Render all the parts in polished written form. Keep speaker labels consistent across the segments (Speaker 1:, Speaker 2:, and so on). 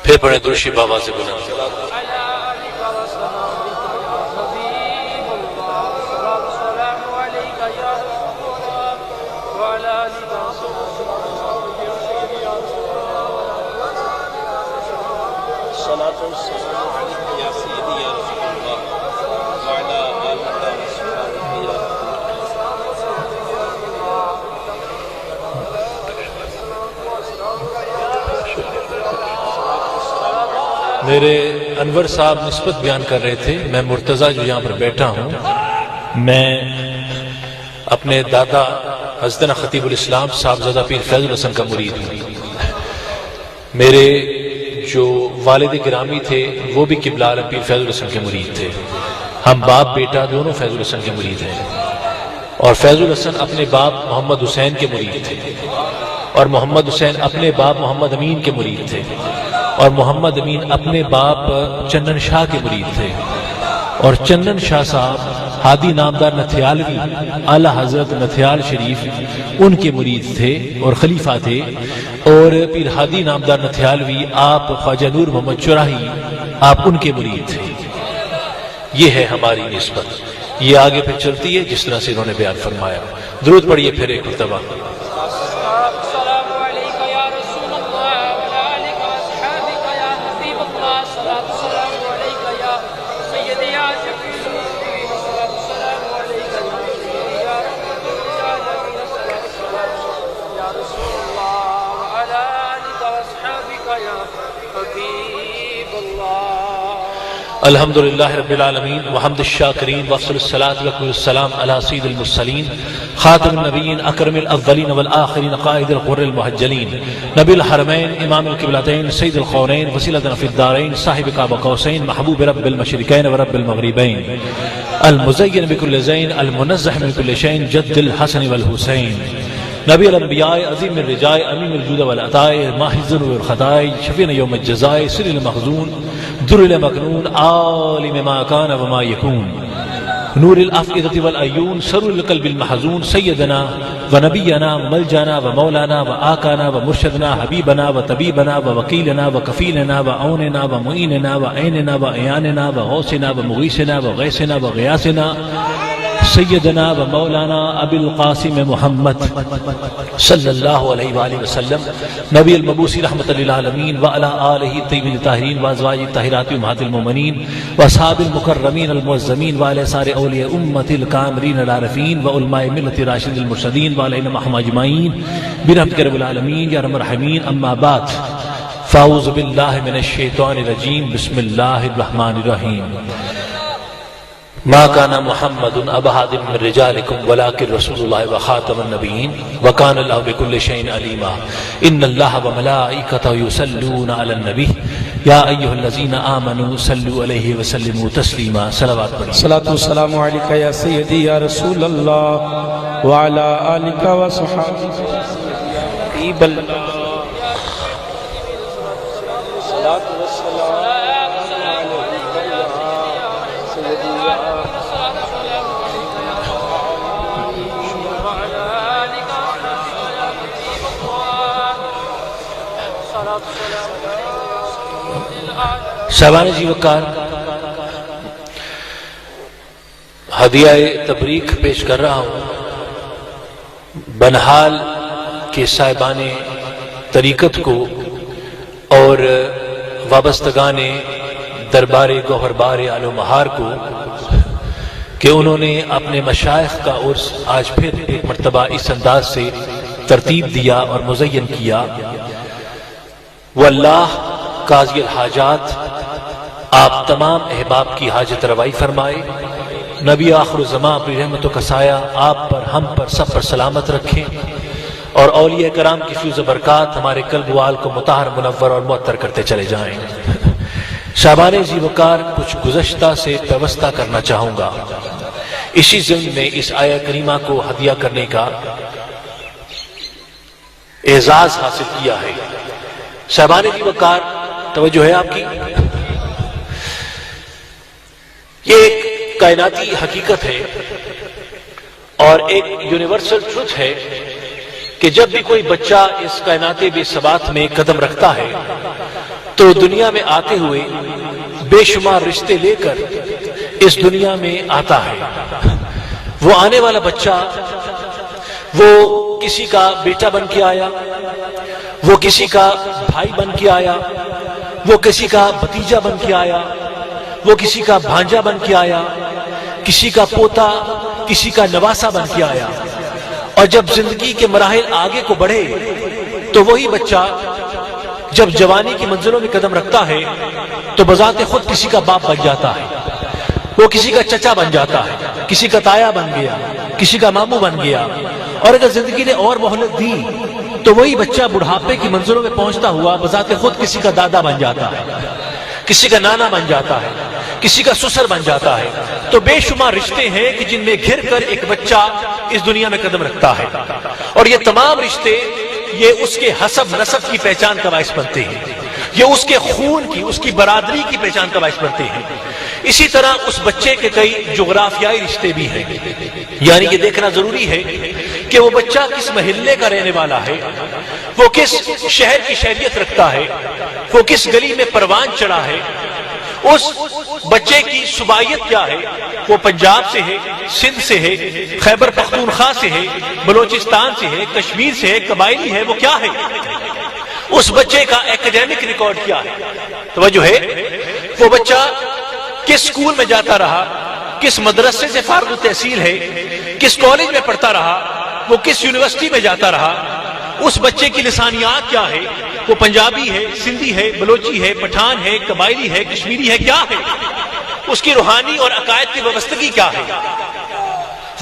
Speaker 1: پھر پڑھیں درود شریف بابا سے بلند۔ میرے انور صاحب نسبت بیان کر رہے تھے، میں مرتضیٰ جو یہاں پر بیٹھا ہوں، میں اپنے دادا حضرت خطیب الاسلام صاحبزادہ پیر فیض الحسن کا مرید ہوں۔ میرے جو والد گرامی تھے وہ بھی قبلہ عالم پیر فیض الحسن کے مرید تھے۔ ہم باپ بیٹا دونوں فیض الحسن کے مرید ہیں، اور فیض الحسن اپنے باپ محمد حسین کے مرید تھے، اور محمد حسین اپنے باپ محمد امین کے مرید تھے، اور محمد امین اپنے باپ چندن شاہ کے مرید تھے، اور چندن شاہ صاحب ہادی نامدار نتھیالوی اعلیٰ حضرت نتھیال شریف ان کے مرید تھے اور خلیفہ تھے، اور پیر ہادی نامدار نتھیالوی آپ خواجہ نور محمد چراہی آپ ان کے مرید تھے۔ یہ ہے ہماری نسبت، یہ آگے پھر چلتی ہے جس طرح سے انہوں نے بیان فرمایا۔ درود پڑھیے پھر ایک مرتبہ۔ الحمدللہ رب العالمین وحمد الشاکرین وافضل الصلاۃ والسلام علی سید المرسلین خاتم النبیین اکرم الاولین والآخرین قائد الغر المحجلین نبی الحرمین امام القبلتین سید القونین وسیلتنا فی الدارین صاحب قاب قوسین محبوب رب المشرقین ورب المغربین المزین بکل زین المنزہ من کل شین جد الحسن والحسین نبی الانبیاء عظیم الرجاء امین الجود والعطاء ماحی الذنوب والخطاء شفیع یوم الجزاء سر المخزون در المکنون عالم ما کان وما یکون نور الافئدة والعیون سر القلب المحزون سیدنا ونبینا ملجانا ومولانا وآقانا ومرشدنا حبیبنا وطبیبنا ووکیلنا وکفیلنا وعوننا ومعیننا وعیننا وعیاننا وغوثنا ومغیثنا وغیثنا وغیاثنا سیدنا و مولانا ابی القاسم محمد صلی اللہ علیہ وآلہ وسلم نبی المبعوث رحمت للعالمین وعلی آلہ الطیبین الطاہرین وازواج الطاہرات امہات المومنین واصحاب المکرمین المعظمین وعلی سائر اولیاء امت الکاملین العارفین وعلماء ملت راشد المرشدین وعلینا معهم اجمعین برحمتک رب العالمین یا ارحم الراحمین۔ اما بعد فاعوذ باللہ من الشیطان الرجیم بسم اللہ الرحمن الرحیم۔ ما كان محمد ابا احد من رجالكم ولكن رسول الله وخاتم النبيين وكان الله بكل شيء عليما ان الله وملائكته يصلون على النبي يا ايها الذين امنوا صلوا عليه وسلموا تسليما۔ صلوات پڑھیں۔
Speaker 2: الصلاة والسلام عليك يا سيدي يا رسول الله وعلى آلك وصحبك حبيب الله الصلاة والسلام
Speaker 1: شاہبان جی وقار ہدیہ تبریک پیش کر رہا ہوں بنحال کے صاحبان طریقت کو اور وابستگان دربار گوہر بار آل و مہار کو کہ انہوں نے اپنے مشائخ کا عرس آج پھر ایک مرتبہ اس انداز سے ترتیب دیا اور مزین کیا۔ واللہ قاضی الحاجات آپ تمام احباب کی حاجت روائی فرمائے، نبی آخر الزمان اپنی رحمتوں کا سایہ آپ پر ہم پر سب پر سلامت رکھیں، اور اولیاء کرام کی فیض و برکات ہمارے قلب وال کو مطہر منور اور معطر کرتے چلے جائیں۔ شاہبان جی وقار کچھ گزشتہ سے پیوستہ کرنا چاہوں گا، اسی ضمن میں اس آیہ کریمہ کو ہدیہ کرنے کا اعزاز حاصل کیا ہے۔ شاہبان جی وقار توجہ ہے آپ کی، یہ ایک کائناتی حقیقت ہے اور ایک یونیورسل ٹروتھ ہے کہ جب بھی کوئی بچہ اس کائنات بے ثبات میں قدم رکھتا ہے تو دنیا میں آتے ہوئے بے شمار رشتے لے کر اس دنیا میں آتا ہے. وہ آنے والا بچہ وہ کسی کا بیٹا بن کے آیا، وہ کسی کا بھائی بن کے آیا، وہ کسی کا بھتیجا بن کے آیا، وہ کسی کا بھانجا بن کے آیا، کسی کا پوتا، کسی کا نواسا بن کے آیا. اور جب زندگی کے مراحل آگے کو بڑھے تو وہی بچہ جب جوانی کی منزلوں میں قدم رکھتا ہے تو بذات خود کسی کا باپ بن جاتا ہے، وہ کسی کا چچا بن جاتا ہے، کسی کا تایا بن گیا، کسی کا ماموں بن گیا. اور اگر زندگی نے اور مہلت دی تو وہی بچہ بڑھاپے کی منزلوں میں پہنچتا ہوا بذات خود کسی کا دادا بن جاتا ہے، کسی کا نانا بن جاتا ہے، کسی کا سسر بن جاتا ہے. تو بے شمار رشتے ہیں کہ جن میں گھر کر ایک بچہ اس دنیا میں قدم رکھتا ہے. اور یہ تمام رشتے یہ اس کے حسب نسب کی پہچان کا باعث بنتے ہیں، یہ اس کے خون کی، اس کی برادری کی پہچان کا باعث بنتے ہیں. اسی طرح اس بچے کے کئی جغرافیائی رشتے بھی ہیں. یعنی یہ دیکھنا ضروری ہے کہ وہ بچہ کس محلے کا رہنے والا ہے، وہ کس شہر کی شہریت رکھتا ہے، وہ کس گلی میں پروان چڑھا ہے، اس بچے کی صوبائیت کیا ہے، وہ پنجاب سے ہے، سندھ سے ہے، خیبر پختونخوا سے ہے، بلوچستان سے ہے، کشمیر سے ہے، قبائلی ہے، وہ کیا ہے، اس بچے کا ایکیڈیمک ریکارڈ کیا ہے. توجہ ہے، وہ بچہ کس سکول میں جاتا رہا، کس مدرسے سے فارغ التحصیل ہے، کس کالج میں پڑھتا رہا، وہ کس یونیورسٹی میں جاتا رہا، اس بچے کی لسانیات کیا ہے، وہ پنجابی ہے، سندھی ہے، بلوچی ہے، پٹھان ہے، قبائلی ہے، کشمیری ہے، کیا ہے، اس کی روحانی اور عقائد کی وابستگی کیا ہے،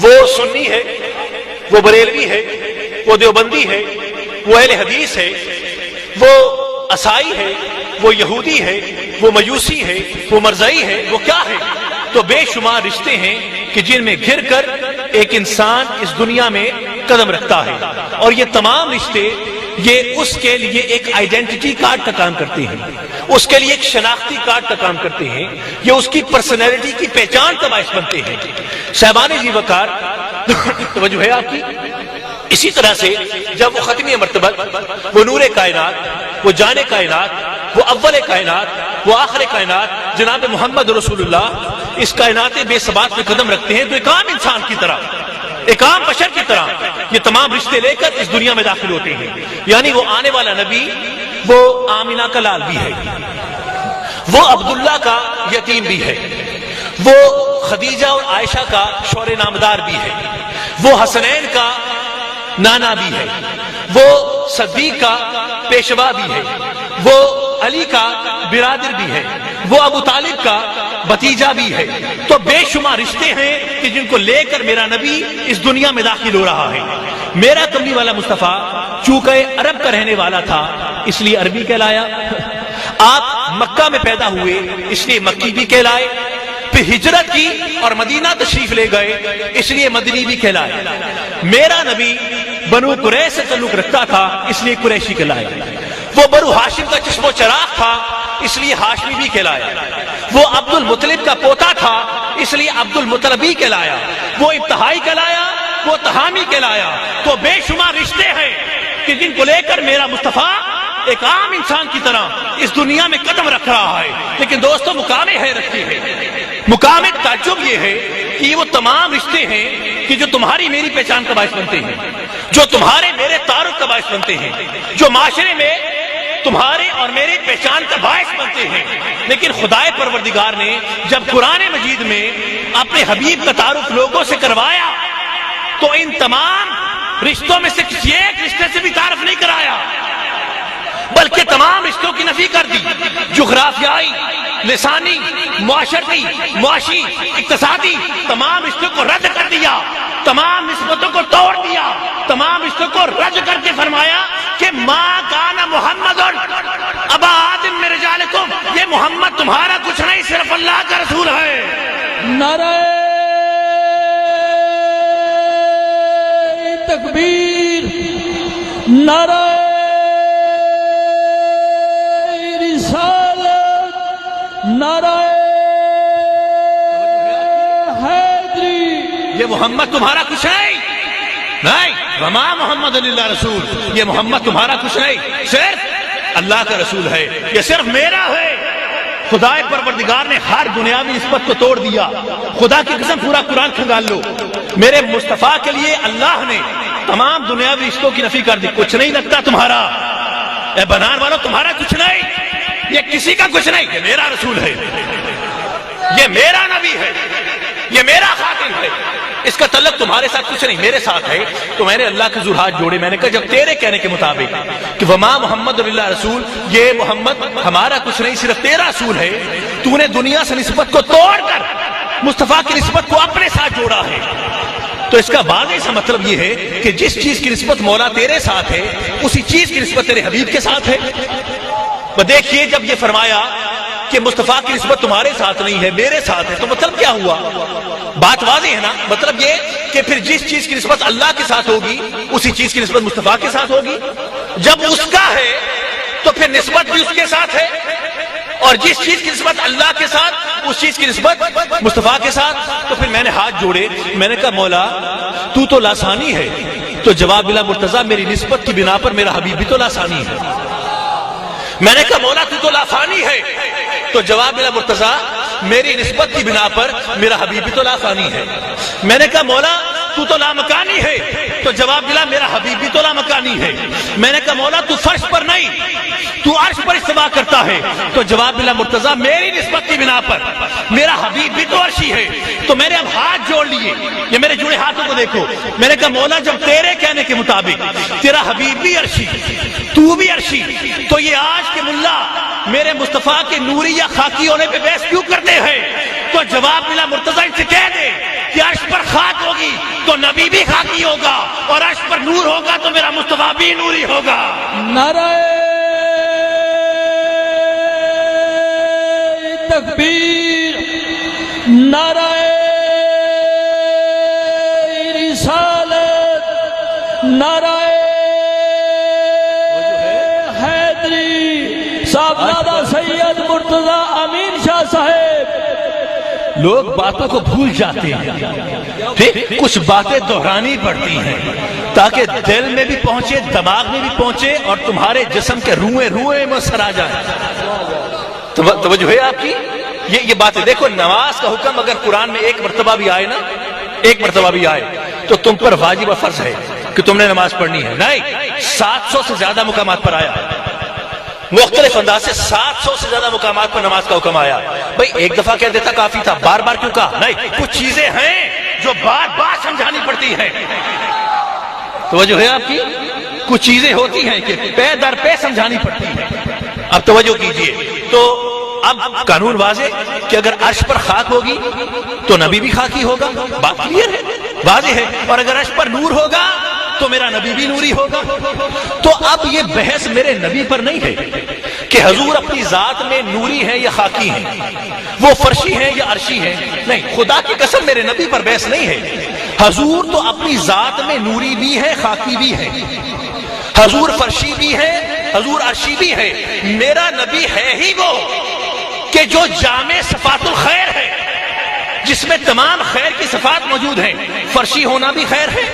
Speaker 1: وہ سنی ہے، وہ بریلوی ہے، وہ دیوبندی ہے، وہ اہل حدیث ہے، وہ عیسائی ہے، وہ یہودی ہے، وہ مجوسی ہے، وہ مرزائی ہے، وہ کیا ہے. تو بے شمار رشتے ہیں کہ جن میں گھر کر ایک انسان اس دنیا میں قدم رکھتا ہے. اور یہ تمام رشتے یہ اس کے لیے ایک آئیڈینٹی کارڈ کا کام کرتے ہیں، اس کے لیے ایک شناختی کارڈ کا کام کرتے ہیں، یہ اس کی پرسنالٹی کی پہچان کا باعث بنتے ہیں. صاحبان جی وقار توجہ ہے آپ کی. اسی طرح سے جب وہ ختمی مرتبت، وہ نور کائنات، وہ جان کائنات، وہ اول کائنات، وہ آخر کائنات جناب محمد رسول اللہ اس کائنات بے ثبات میں قدم رکھتے ہیں تو ایک عام انسان کی طرح، ایک عام بشر کی طرح یہ تمام رشتے لے کر اس دنیا میں داخل ہوتے ہیں. یعنی وہ آنے والا نبی وہ آمینہ کا لال بھی ہے، وہ عبداللہ کا یتیم بھی ہے، وہ خدیجہ اور عائشہ کا شور نامدار بھی ہے، وہ حسنین کا نانا بھی ہے، وہ صدیق کا پیشوا بھی ہے، وہ علی کا برادر بھی ہے، وہ ابو طالب کا بھتیجا بھی ہے. تو بے شمار رشتے ہیں کہ جن کو لے کر میرا نبی اس دنیا میں داخل ہو رہا ہے. میرا کملی والا مصطفیٰ چونکہ عرب کا رہنے والا تھا اس لیے عربی کہلایا، آپ مکہ میں پیدا ہوئے اس لیے مکی بھی کہلائے، پھر ہجرت کی اور مدینہ تشریف لے گئے اس لیے مدنی بھی کہلائے. میرا نبی بنو قریش سے تعلق رکھتا تھا اس لیے قریشی کہلائے، وہ بنو ہاشم کا چشم و چراغ تھا اس لیے ہاشمی بھی کہلایا، وہ عبد المطلب کا پوتا تھا اس لیے عبد المطلبی کہلایا، وہ ابتہائی کہلایا، وہ تہامی کہلایا. تو بے شمار رشتے ہیں کہ جن کو لے کر میرا مصطفیٰ ایک عام انسان کی طرح اس دنیا میں قدم رکھ رہا ہے. لیکن دوستو مقام حیرت یہ ہے، مقام تعجب یہ ہے کہ یہ وہ تمام رشتے ہیں کہ جو تمہاری میری پہچان کا باعث بنتے ہیں، جو تمہارے میرے تعارف کا باعث بنتے ہیں، جو معاشرے میں تمہارے اور میری پہچان کا باعث بنتے ہیں. لیکن خدائے پروردگار نے جب قرآن مجید میں اپنے حبیب کا تعارف لوگوں سے کروایا تو ان تمام رشتوں میں سے کسی ایک رشتے سے بھی تعارف نہیں کرایا بلکہ تمام رشتوں کی نفی کر دی. جغرافیائی، لسانی، معاشرتی، معاشی، اقتصادی تمام رشتوں کو رد کر دیا، تمام نسبتوں کو توڑ دیا، تمام رشتوں کو رد کر کے فرمایا کہ ما کان محمد ابا آدم من رجالکم، یہ محمد تمہارا کچھ نہیں، صرف اللہ کا رسول ہے.
Speaker 2: نعرہ تکبیر، نعرہ رسالت، نعرہ حیدری.
Speaker 1: یہ محمد تمہارا کچھ نہیں، وما محمد اللہ رسول، یہ محمد تمہارا کچھ نہیں، صرف
Speaker 3: اللہ کا رسول ہے، یہ صرف میرا ہے۔ خدا پروردگار نے ہر دنیاوی نسبت کو توڑ دیا۔ خدا کی قسم پورا قرآن کھنگال لو، میرے مصطفیٰ کے لیے اللہ نے تمام دنیاوی رشتوں کی نفی کر دی۔ کچھ نہیں لگتا تمہارا، اے بنان والوں، تمہارا کچھ نہیں، یہ کسی کا کچھ نہیں، یہ میرا رسول ہے، یہ میرا نبی ہے، یہ میرا خاتم ہے، اس کا تعلق تمہارے ساتھ کچھ نہیں، میرے ساتھ ہے۔ تو میں نے اللہ کے حضور ہاتھ جوڑے، میں نے کہا جب تیرے کہنے کے مطابق کہ وما محمد اللہ رسول، یہ محمد ہمارا کچھ نہیں، صرف تیرا رسول ہے، تو نے دنیا سے نسبت کو توڑ کر مصطفیٰ کی نسبت کو اپنے ساتھ جوڑا ہے، تو اس کا واضح سا مطلب یہ ہے کہ جس چیز کی نسبت مولا تیرے ساتھ ہے، اسی چیز کی نسبت تیرے حبیب کے ساتھ ہے۔ وہ دیکھیے جب یہ فرمایا کہ مصطفیٰ کی نسبت تمہارے ساتھ نہیں ہے، میرے ساتھ ہے، تو مطلب کیا ہوا؟ بات واضح ہے نا، مطلب یہ کہ پھر جس چیز کی نسبت اللہ کے ساتھ ہوگی، اسی چیز کی نسبت مصطفیٰ کے ساتھ ہوگی۔ جب اس کا ہے تو پھر نسبت بھی اس کے ساتھ ہے، اور جس چیز کی نسبت اللہ کے ساتھ، اس چیز کی نسبت مصطفیٰ کے ساتھ۔ تو پھر میں نے ہاتھ جوڑے، میں نے کہا مولا تو تو لاسانی ہے، تو جواب ملا مرتضیٰ میری نسبت کی بنا پر میرا حبیب بھی تو لاسانی ہے۔ میں نے کہا مولا تو تو لافانی ہے، تو جواب ملا مرتضیٰ میری نسبت کی بنا پر میرا حبیب بھی تو لافانی ہے۔ میں نے کہا مولا تو تو لامکانی ہے، تو جواب ملا میرا حبیب بھی تو لامکانی ہے۔ میں نے کہا مولا تو فرش پر نہیں، تو عرش پر استوا کرتا ہے، تو جواب ملا مرتضیٰ میری نسبت کی بنا پر میرا حبیب بھی تو عرشی ہے۔ تو میں نے اب ہاتھ جوڑ لیے، یہ میرے جڑے ہاتھوں کو دیکھو، میں نے کہا مولا جب تیرے کہنے کے مطابق تیرا حبیب بھی عرشی، تو بھی عرشی، تو یہ آج کے ملا میرے مصطفیٰ کے نوری یا خاکی ہونے پہ بحث کیوں کرتے ہیں؟ تو جواب ملا مرتضیٰ ان سے کہہ دے کہ عرش پر خاک ہوگی تو نبی بھی خاکی ہوگا، اور عرش پر نور ہوگا تو میرا مصطفیٰ بھی نوری ہوگا۔
Speaker 2: نعرہ تکبیر، نعرہ رسالت، نعرہ حیدری، صاحبزادہ سید مرتضیٰ امین شاہ صاحب۔
Speaker 3: لوگ باتوں کو بھول جاتے ہیں، پھر کچھ باتیں دہرانی پڑتی ہیں تاکہ دل میں بھی پہنچے، دماغ میں بھی پہنچے، اور تمہارے جسم کے روئیں روئیں میں سر آ جائیں۔ توجہ ہے آپ کی؟ یہ باتیں دیکھو، نماز کا حکم اگر قرآن میں ایک مرتبہ بھی آئے نا، ایک مرتبہ بھی آئے تو تم پر واجب و فرض ہے کہ تم نے نماز پڑھنی ہے۔ نہیں، 700 سے زیادہ مقامات پر آیا، مختلف انداز سے 700 سے زیادہ مقامات پر نماز کا حکم آیا۔ بھئی ایک دفعہ کہہ دیتا کافی تھا، بار بار کیوں کہا؟ نہیں، کچھ چیزیں ہیں جو بار بار سمجھانی پڑتی ہیں۔ توجہ ہے آپ کی؟ کچھ چیزیں ہوتی ہیں کہ پے در پے سمجھانی پڑتی ہیں۔ اب توجہ کیجئے، تو اب قانون واضح کہ اگر عرش پر خاک ہوگی تو نبی بھی خاکی ہوگا، بات کلیئر ہے، واضح ہے، اور اگر عرش پر نور ہوگا تو میرا نبی بھی نوری ہوگا۔ تو اب یہ بحث میرے نبی پر نہیں ہے کہ حضور اپنی ذات میں نوری ہیں یا خاکی ہیں، وہ فرشی ہیں یا عرشی ہیں، نہیں، خدا کی قسم میرے نبی پر بحث نہیں ہے۔ حضور تو اپنی ذات میں نوری بھی ہے، خاکی بھی ہے، حضور فرشی بھی ہے، حضور عرشی بھی ہے۔ میرا نبی ہے ہی وہ کہ جو جامع صفات الخیر ہے، جس میں تمام خیر کی صفات موجود ہیں۔ فرشی ہونا بھی خیر ہے،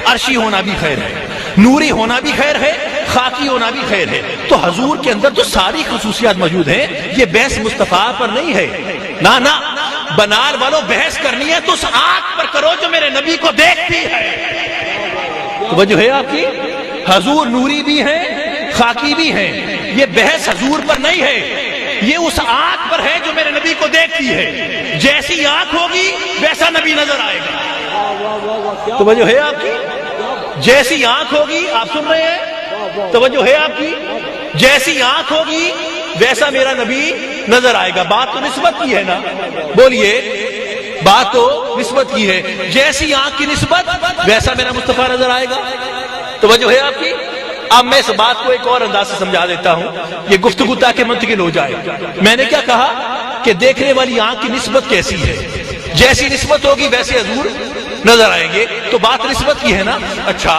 Speaker 3: عرشی ہونا بھی خیر ہے، نوری ہونا بھی خیر ہے، خاکی ہونا بھی خیر ہے۔ تو حضور کے اندر تو ساری خصوصیات موجود ہیں۔ یہ بحث مصطفیٰ پر نہیں ہے، نہ نہ، بنال والوں بحث کرنی ہے تو اس آنکھ پر کرو جو میرے نبی کو دیکھتی ہے۔ توجہ ہے آپ کی؟ حضور نوری بھی ہیں، خاکی بھی ہیں، یہ بحث حضور پر نہیں ہے، یہ اس آنکھ پر ہے جو میرے نبی کو دیکھتی ہے۔ جیسی آنکھ ہوگی ویسا نبی نظر آئے گا۔ توجہ ہے آپ کی؟ جیسی آنکھ ہوگی، آپ سن رہے ہیں؟ توجہ ہے آپ کی؟ جیسی آنکھ ہوگی ویسا میرا نبی نظر آئے گا۔ بات تو نسبت کی ہے نا، بولیے، بات تو نسبت کی ہے۔ جیسی آنکھ کی نسبت ویسا میرا مصطفیٰ نظر آئے گا۔ توجہ ہے آپ کی؟ اب میں اس بات کو ایک اور انداز سے سمجھا دیتا ہوں، یہ گفتگو تاکہ منتقل ہو جائے۔ میں نے کیا کہا کہ دیکھنے والی آنکھ کی نسبت کیسی ہے، جیسی نسبت ہوگی ویسے حضور نظر آئیں گے، تو بات نسبت کی ہے نا۔ اچھا،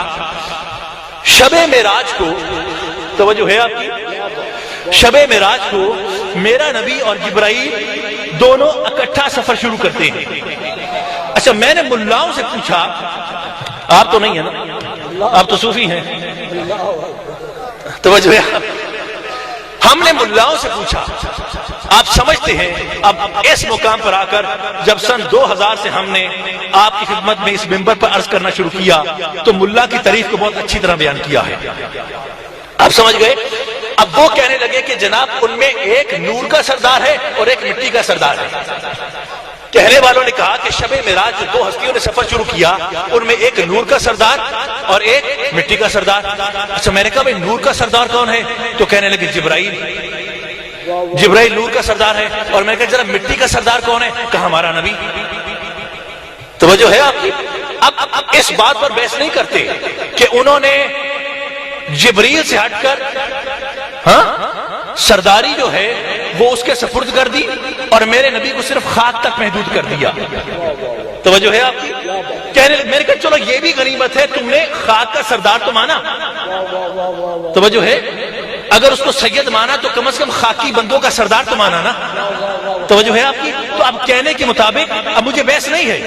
Speaker 3: شب معراج کو، توجہ ہے آپ کی، شب معراج کو میرا نبی اور جبرائیل دونوں اکٹھا سفر شروع کرتے ہیں۔ اچھا، میں نے ملاؤں سے پوچھا، آپ تو نہیں ہے نا، آپ تو صوفی ہیں، توجہ ہے آپ، ہم نے ملاؤں سے پوچھا، آپ سمجھتے ہیں اب اس مقام پر آ کر جب سن 2000 سے ہم نے آپ کی خدمت میں اس منبر پر عرض کرنا شروع کیا تو ملا کی تعریف کو بہت اچھی طرح بیان کیا ہے، آپ سمجھ گئے؟ اب وہ کہنے لگے کہ جناب ان میں ایک نور کا سردار ہے اور ایک مٹی کا سردار ہے۔ کہنے والوں نے کہا کہ شب معراج جو دو ہستیوں نے سفر شروع کیا ان میں ایک نور کا سردار اور ایک مٹی کا سردار۔ اچھا میں نے کہا بھائی نور کا سردار کون ہے؟ تو کہنے لگے جبرائیل، جبرائیل نور کا سردار ہے۔ اور میں نے کہا ذرا مٹی کا سردار کون ہے؟ کہا ہمارا نبی۔ توجہ ہے آپ کی؟ اب اس بات پر بحث نہیں کرتے کہ انہوں نے جبریل سے ہٹ کر سرداری جو ہے وہ اس کے سپرد کر دی اور میرے نبی کو صرف خاک تک محدود کر دیا۔ توجہ ہے آپ کی؟ کہنے لگے، میں نے کہا چلو یہ بھی غنیمت ہے، تم نے خاک کا سردار تو مانا۔ توجہ ہے؟ اگر اس کو سید مانا تو کم از کم خاکی بندوں کا سردار تو مانا نا۔ توجہ ہے آپ کی؟ تو اب کہنے کے مطابق اب مجھے بحث نہیں ہے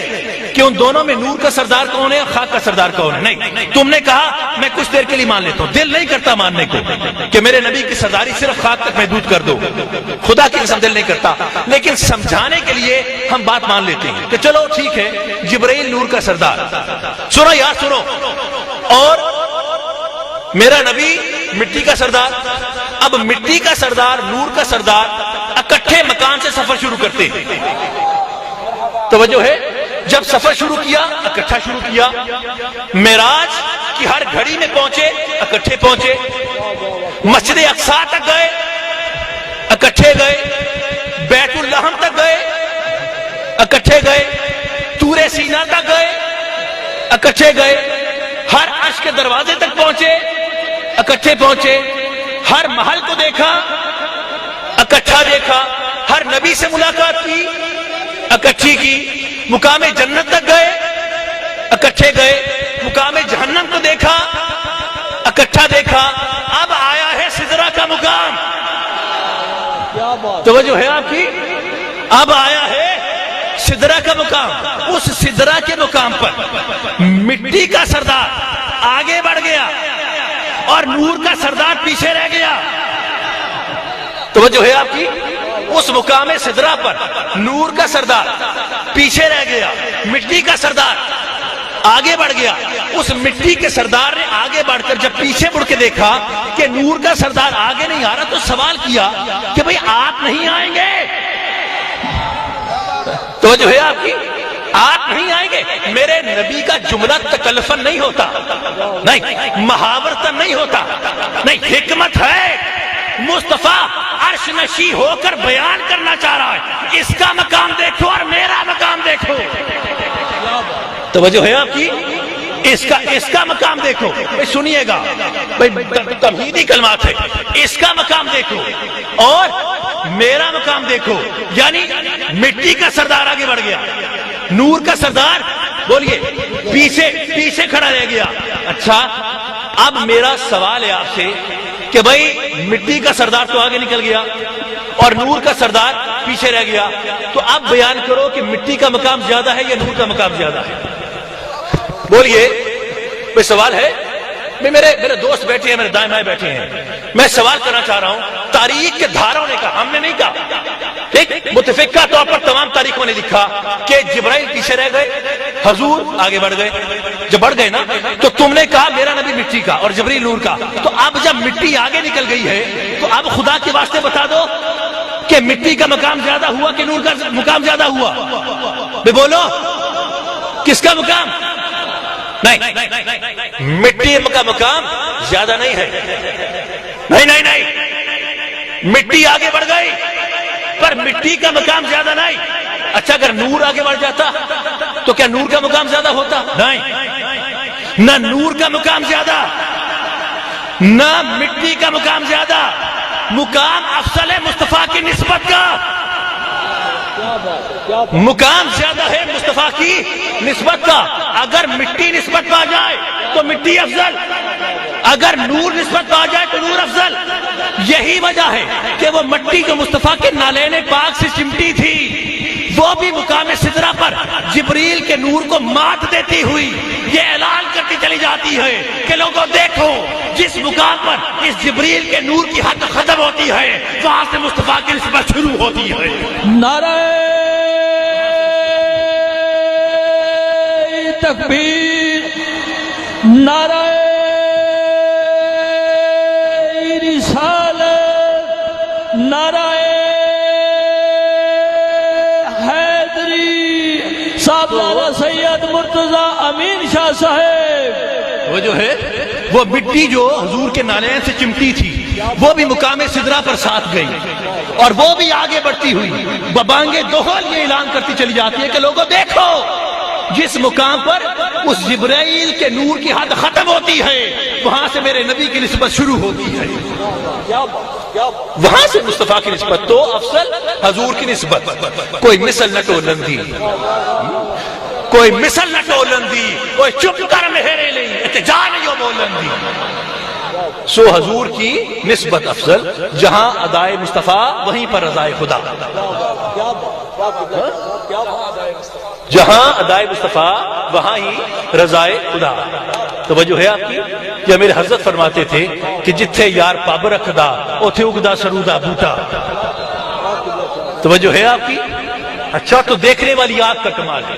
Speaker 3: کہ ان دونوں میں نور کا سردار کون ہے اور خاک کا سردار کون ہے، نہیں، تم نے کہا میں کچھ دیر کے لیے مان لیتا ہوں، دل نہیں کرتا ماننے کو کہ میرے نبی کی سرداری صرف خاک تک محدود کر دو، خدا کی قسم دل نہیں کرتا، لیکن سمجھانے کے لیے ہم بات مان لیتے ہیں کہ چلو ٹھیک ہے جبرائیل نور کا سردار۔ سنو یار سنو، اور میرا نبی مٹی کا سردار۔ اب مٹی کا سردار نور کا سردار اکٹھے مکان سے سفر شروع کرتے ہیں۔ توجہ ہے؟ جب سفر شروع کیا اکٹھا شروع کیا، معراج کی ہر گھڑی میں پہنچے اکٹھے پہنچے، مسجد اقصی تک گئے اکٹھے گئے، بیت اللحم تک گئے اکٹھے گئے، طور سینا تک گئے اکٹھے گئے، ہر عرش کے دروازے تک پہنچے اکٹھے پہنچے، ہر محل کو دیکھا اکٹھا دیکھا، ہر نبی سے ملاقات کی اکٹھی کی، مقام جنت تک گئے اکٹھے گئے، مقام جہنم کو دیکھا اکٹھا دیکھا۔ اب آیا ہے سدرہ کا مقام۔ توجہ ہے آپ کی؟ اب آیا ہے سدرہ کا مقام۔ اس سدرہ کے مقام پر مٹی کا سردار آگے بڑھ گیا اور نور کا سردار پیچھے رہ گیا۔ توجہ ہے آپ کی؟ اس مقام سدرہ پر نور کا سردار پیچھے رہ گیا، مٹی کا سردار آگے بڑھ گیا۔ اس مٹی کے سردار نے آگے بڑھ کر جب پیچھے مڑ کے دیکھا کہ نور کا سردار آگے نہیں آ رہا تو سوال کیا کہ بھئی آپ نہیں آئیں گے؟ توجہ ہے آپ کی؟ آپ نہیں آئیں گے؟ میرے نبی کا جملہ تکلفن نہیں ہوتا، نہیں محاورتن نہیں ہوتا، نہیں حکمت ہے۔ مصطفیٰ عرش نشی ہو کر بیان کرنا چاہ رہا ہے، اس کا مقام دیکھو اور میرا مقام دیکھو۔ توجہ ہے آپ کی؟ اس کا مقام دیکھو، سنیے گا تمہیدی کلمات ہے، اس کا مقام دیکھو اور میرا مقام دیکھو۔ یعنی مٹی کا سردار آگے بڑھ گیا، نور کا سردار بولیے پیچھے کھڑا رہ گیا۔ اچھا اب میرا سوال ہے آپ سے کہ بھائی مٹی کا سردار تو آگے نکل گیا اور نور کا سردار پیچھے رہ گیا، تو اب بیان کرو کہ مٹی کا مقام زیادہ ہے یا نور کا مقام زیادہ ہے؟ بولیے، کوئی سوال ہے؟ میرے دوست بیٹھے ہیں، میرے دائیں بائیں بیٹھے ہیں، میں سوال کرنا چاہ رہا ہوں۔ تاریخ کے دھاروں نے کہا، ہم نے نہیں کہا، ٹھیک؟ متفقہ طور پر تمام تاریخوں نے لکھا کہ جبرائیل پیچھے رہ گئے، حضور آگے بڑھ گئے۔ جب بڑھ گئے نا تو تم نے کہا میرا نبی مٹی کا اور جبرائیل نور کا، تو اب جب مٹی آگے نکل گئی ہے تو اب خدا کے واسطے بتا دو کہ مٹی کا مقام زیادہ ہوا کہ نور کا مقام زیادہ ہوا؟ بے بولو، کس کا مقام؟ نہیں، مٹی کا مقام زیادہ نہیں ہے، نہیں، مٹی آگے بڑھ گئی پر مٹی کا مقام زیادہ نہیں۔ اچھا اگر نور آگے بڑھ جاتا تو کیا نور کا مقام زیادہ ہوتا؟ نہیں، نہ نور کا مقام زیادہ نہ مٹی کا مقام زیادہ، مقام افضل ہے مصطفیٰ کی نسبت کا، مقام زیادہ ہے مصطفیٰ کی نسبت کا۔ اگر مٹی نسبت پا جائے تو مٹی افضل، اگر نور نسبت پا جائے تو نور افضل۔ یہی وجہ ہے کہ وہ مٹی جو مصطفیٰ کے نالین پاک سے چمٹی تھی وہ بھی مقام سدرہ پر جبریل کے نور کو مات دیتی ہوئی یہ اعلان کرتی چلی جاتی ہے کہ لوگوں دیکھو، جس مقام پر اس جبریل کے نور کی حد ختم ہوتی ہے وہاں سے مصطفیٰ کی نسبت شروع ہوتی ہے۔
Speaker 2: نعرہ تکبیر، نعرہ رسالت، نعرہ حیدری، صاحبزادہ سید مرتضی امین شاہ صاحب۔
Speaker 3: وہ جو ہے وہ مٹی جو حضور کے نالین سے چمٹی تھی وہ بھی مقام سدرہ پر ساتھ گئی، اور وہ بھی آگے بڑھتی ہوئی ببانگے دوہل یہ اعلان کرتی چلی جاتی ہے کہ لوگوں دیکھو، جس مقام پر اس جبرائیل کے نور کی حد ختم ہوتی ہے وہاں سے میرے نبی کی نسبت شروع ہوتی ہے، وہاں سے مصطفیٰ کی نسبت تو افضل حضور کی نسبت۔ کوئی مثل نہ ٹولن دی، کوئی مثل نہ ٹولن دی، کوئی چپ کر مہرے نہیں اتجا نہیں بولن دی۔ سو حضور کی نسبت افضل، جہاں ادائے مصطفیٰ وہیں پر رضائے خدا، جہاں ادائے مصطفیٰ وہاں ہی رضائے خدا۔ توجہ ہے آپ کی؟ یا میرے حضرت فرماتے تھے کہ جتھے یار پاب رکھدا اوتھے اگدا سرودا بوٹا۔ توجہ ہے آپ کی؟ اچھا، تو دیکھنے والی آنکھ کا کمال ہے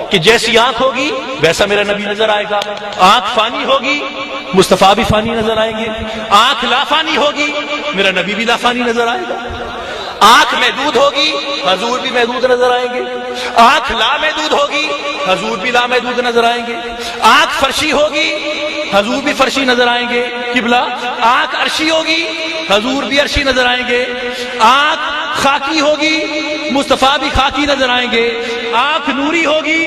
Speaker 3: کہ جیسی آنکھ ہوگی ویسا میرا نبی نظر آئے گا۔ آنکھ فانی ہوگی مصطفیٰ بھی فانی نظر آئیں گے، آنکھ لا فانی ہوگی میرا نبی بھی لا فانی نظر آئے گا، آنکھ محدود ہوگی حضور بھی محدود نظر آئیں گے، آنکھ لا محدود ہوگی حضور بھی لا محدود نظر آئیں گے، آنکھ فرشی ہوگی حضور بھی فرشی نظر آئیں گے قبلہ، آنکھ عرشی ہوگی حضور بھی عرشی نظر آئیں گے، آنکھ خاکی ہوگی مصطفیٰ بھی خاکی نظر آئیں گے، آنکھ نوری ہوگی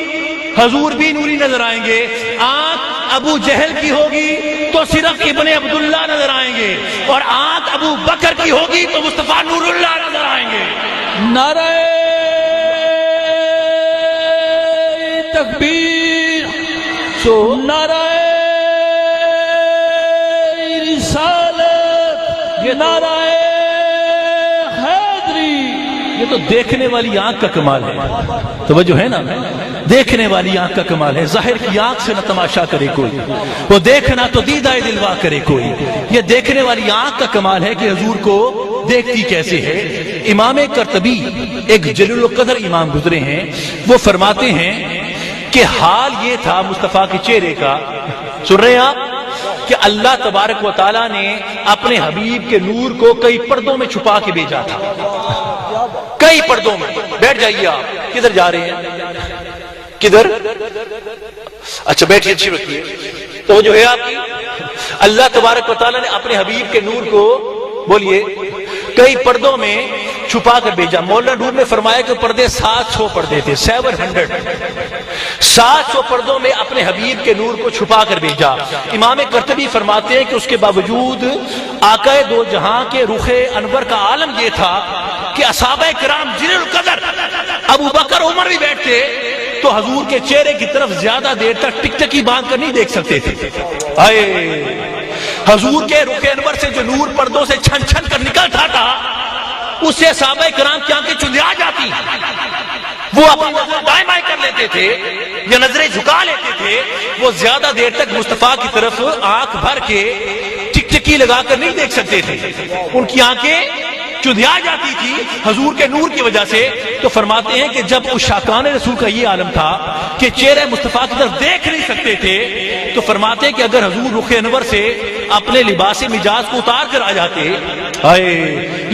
Speaker 3: حضور بھی نوری نظر آئیں گے، آنکھ ابو جہل کی ہوگی تو صرف ابن عبداللہ نظر آئیں گے، اور آنکھ ابو بکر کی ہوگی تو مصطفیٰ نور اللہ نظر آئیں گے۔
Speaker 2: نعرہ تکبیر، نعرہ رسالت، نعرہ حیدری۔
Speaker 3: یہ تو دیکھنے والی آنکھ کا کمال ہے، توجہ ہے نا، دیکھنے والی آنکھ کا کمال ہے۔ ظاہر کی آنکھ سے نہ تماشا کرے کوئی، وہ دیکھنا تو دیدہ دلوا کرے کوئی۔ یہ دیکھنے والی آنکھ کا کمال ہے کہ حضور کو دیکھتی کیسے ہے۔ امام قرطبی ایک جلیل القدر امام گزرے ہیں، وہ فرماتے ہیں کہ حال یہ تھا مصطفیٰ کے چہرے کا، سن رہے ہیں آپ، کہ اللہ تبارک و تعالیٰ نے اپنے حبیب کے نور کو کئی پردوں میں چھپا کے بھیجا تھا، کئی پردوں میں۔ بیٹھ جائیے آپ، کدھر جا رہے ہیں؟ کدھر؟ اچھا بیٹھیے، اچھی رکھیے۔ تو جو ہے آپ کی، اللہ تبارک و تعالیٰ نے اپنے حبیب کے نور کو، بولیے، کئی پردوں میں چھپا کر بھیجا۔ مولانا نور نے فرمایا کہ پردے 700 پردے تھے، 700، 700 پردوں میں اپنے حبیب کے نور کو چھپا کر بھیجا۔ امام قرطبی فرماتے ہیں کہ اس کے باوجود آقا دو جہاں کے رخ انور کا عالم یہ تھا کہ اصحابہ کرام جلیل القدر ابو بکر عمر بھی بیٹھتے تو حضور کے چہرے کی طرف زیادہ دیر تک ٹک ٹکی باندھ کر نہیں دیکھ سکتے تھے۔ حضور کے رخ انور سے جو نور پردوں سے چھن چھن کر نکلتا تھا اس سے صحابہ کرام کی آنکھیں چندیا جاتی، وہ اپنی نظر دائیں بائیں کر لیتے تھے یا نظریں جھکا لیتے تھے، وہ زیادہ دیر تک مصطفیٰ کی طرف آنکھ بھر کے ٹک ٹکی لگا کر نہیں دیکھ سکتے تھے، ان کی آنکھیں چندیا جاتی تھی حضور کے نور کی وجہ سے۔ تو فرماتے ہیں کہ جب اس شاکان رسول کا یہ عالم تھا کہ چہرے مصطفیٰ کی طرف دیکھ نہیں سکتے تھے، تو فرماتے ہیں کہ اگر حضور رخ انور سے اپنے لباس مجاز کو اتار کر آ جاتے،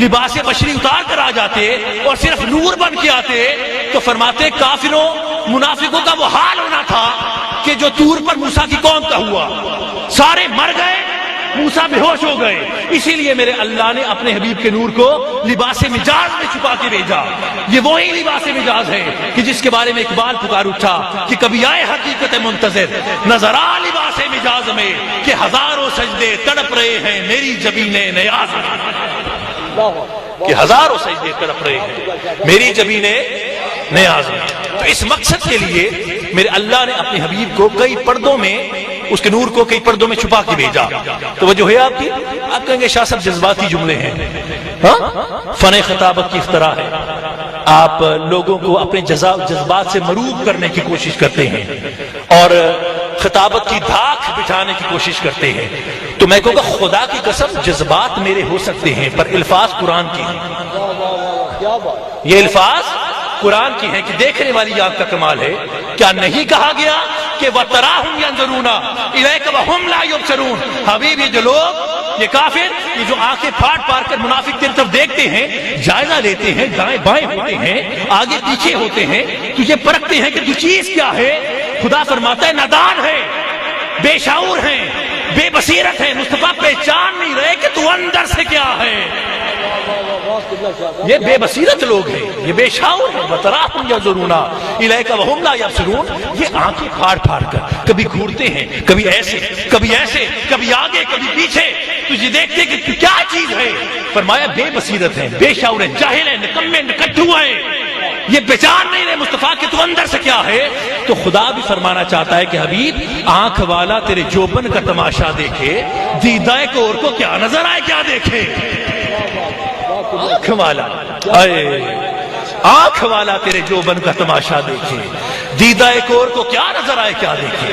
Speaker 3: لباس بشری اتار کر آ جاتے اور صرف نور بن کے آتے، تو فرماتے کافروں منافقوں کا وہ حال ہونا تھا کہ جو طور پر موسیٰ کی قوم کا ہوا، سارے مر گئے، موسیٰ بے ہوش ہو گئے۔ اسی لیے میرے اللہ نے اپنے حبیب کے نور کو لباس مجاز میں چھپا کے بھیجا۔ یہ وہی لباس مجاز ہے کہ جس کے بارے میں اقبال پکار اٹھا کہ کبھی آئے حقیقت منتظر نظر آ لباس مجاز میں، کہ ہزاروں سجدے تڑپ رہے ہیں میری جبین نیاز میں، کہ ہزاروں سجدے تڑپ رہے ہیں میری جبین نیاز میں۔ تو اس مقصد کے لیے میرے اللہ نے اپنے حبیب کو کئی پردوں میں، اس کے نور کو کئی پردوں میں چھپا کے بھیجا۔ تو وہ جو ہے آپ کی، آپ کہیں گے شاہ صاحب جذباتی جملے ہیں، فن خطابت کی اختراع ہے۔ آپ لوگوں کو اپنے جذبات سے مروب کرنے کی کوشش کرتے ہیں اور خطابت کی دھاک بٹھانے کی کوشش کرتے ہیں، تو میں کہوں گا خدا کی قسم جذبات میرے ہو سکتے ہیں پر الفاظ قرآن کے ہیں، یہ الفاظ قرآن کی ہیں کہ دیکھنے والی آنکھ کا کمال ہے۔ کیا نہیں کہا گیا کہ وَتَرَاهُمْ يَنْظُرُونَ إِلَيْكَ وَهُمْ لَا يُبْصِرُونَ؟ حبیب، یہ جو لوگ، یہ کافر، یہ جو آنکھیں پھاڑ پھاڑ کر منافق تیری طرف دیکھتے ہیں، جائزہ لیتے ہیں، دائیں بائیں ہوتے ہیں، آگے پیچھے ہوتے ہیں، تجھے پرکھتے ہیں کہ تو چیز کیا ہے، خدا فرماتا ہے نادان ہے، بے شعور ہیں، بے بصیرت ہیں، مصطفیٰ پہچان نہیں رہے کہ تو اندر سے کیا ہے۔ یہ بے بصیرت لوگ ہیں، یہ بے شعور ہیں۔ وَتَرَاهُمْ يَنْظُرُونَ إِلَيْكَ وَهُمْ لَا يَبْصِرُونَ، یہ آنکھیں پھاڑ پھاڑ کر کبھی گھورتے ہیں، کبھی ایسے، کبھی ایسے، کبھی آگے، کبھی پیچھے، تجھے دیکھتے کہ تو کیا چیز ہے۔ فرمایا بے بصیرت ہیں، بے شعور ہیں، جاہل ہیں، نکمے نکٹھو ہیں، یہ پہچان نہیں رہے مصطفیٰ کہ تو اندر سے کیا ہے۔ تو خدا بھی فرمانا چاہتا ہے کہ حبیب، آنکھ والا تیرے جوبن کا تماشا دیکھے، دیدہ کور کو کیا نظر آئے کیا دیکھے۔ آنکھ والا، آنکھ والا تیرے جوبن کا تماشا دیکھے، دیدہ کور کو کیا نظر آئے کیا دیکھے۔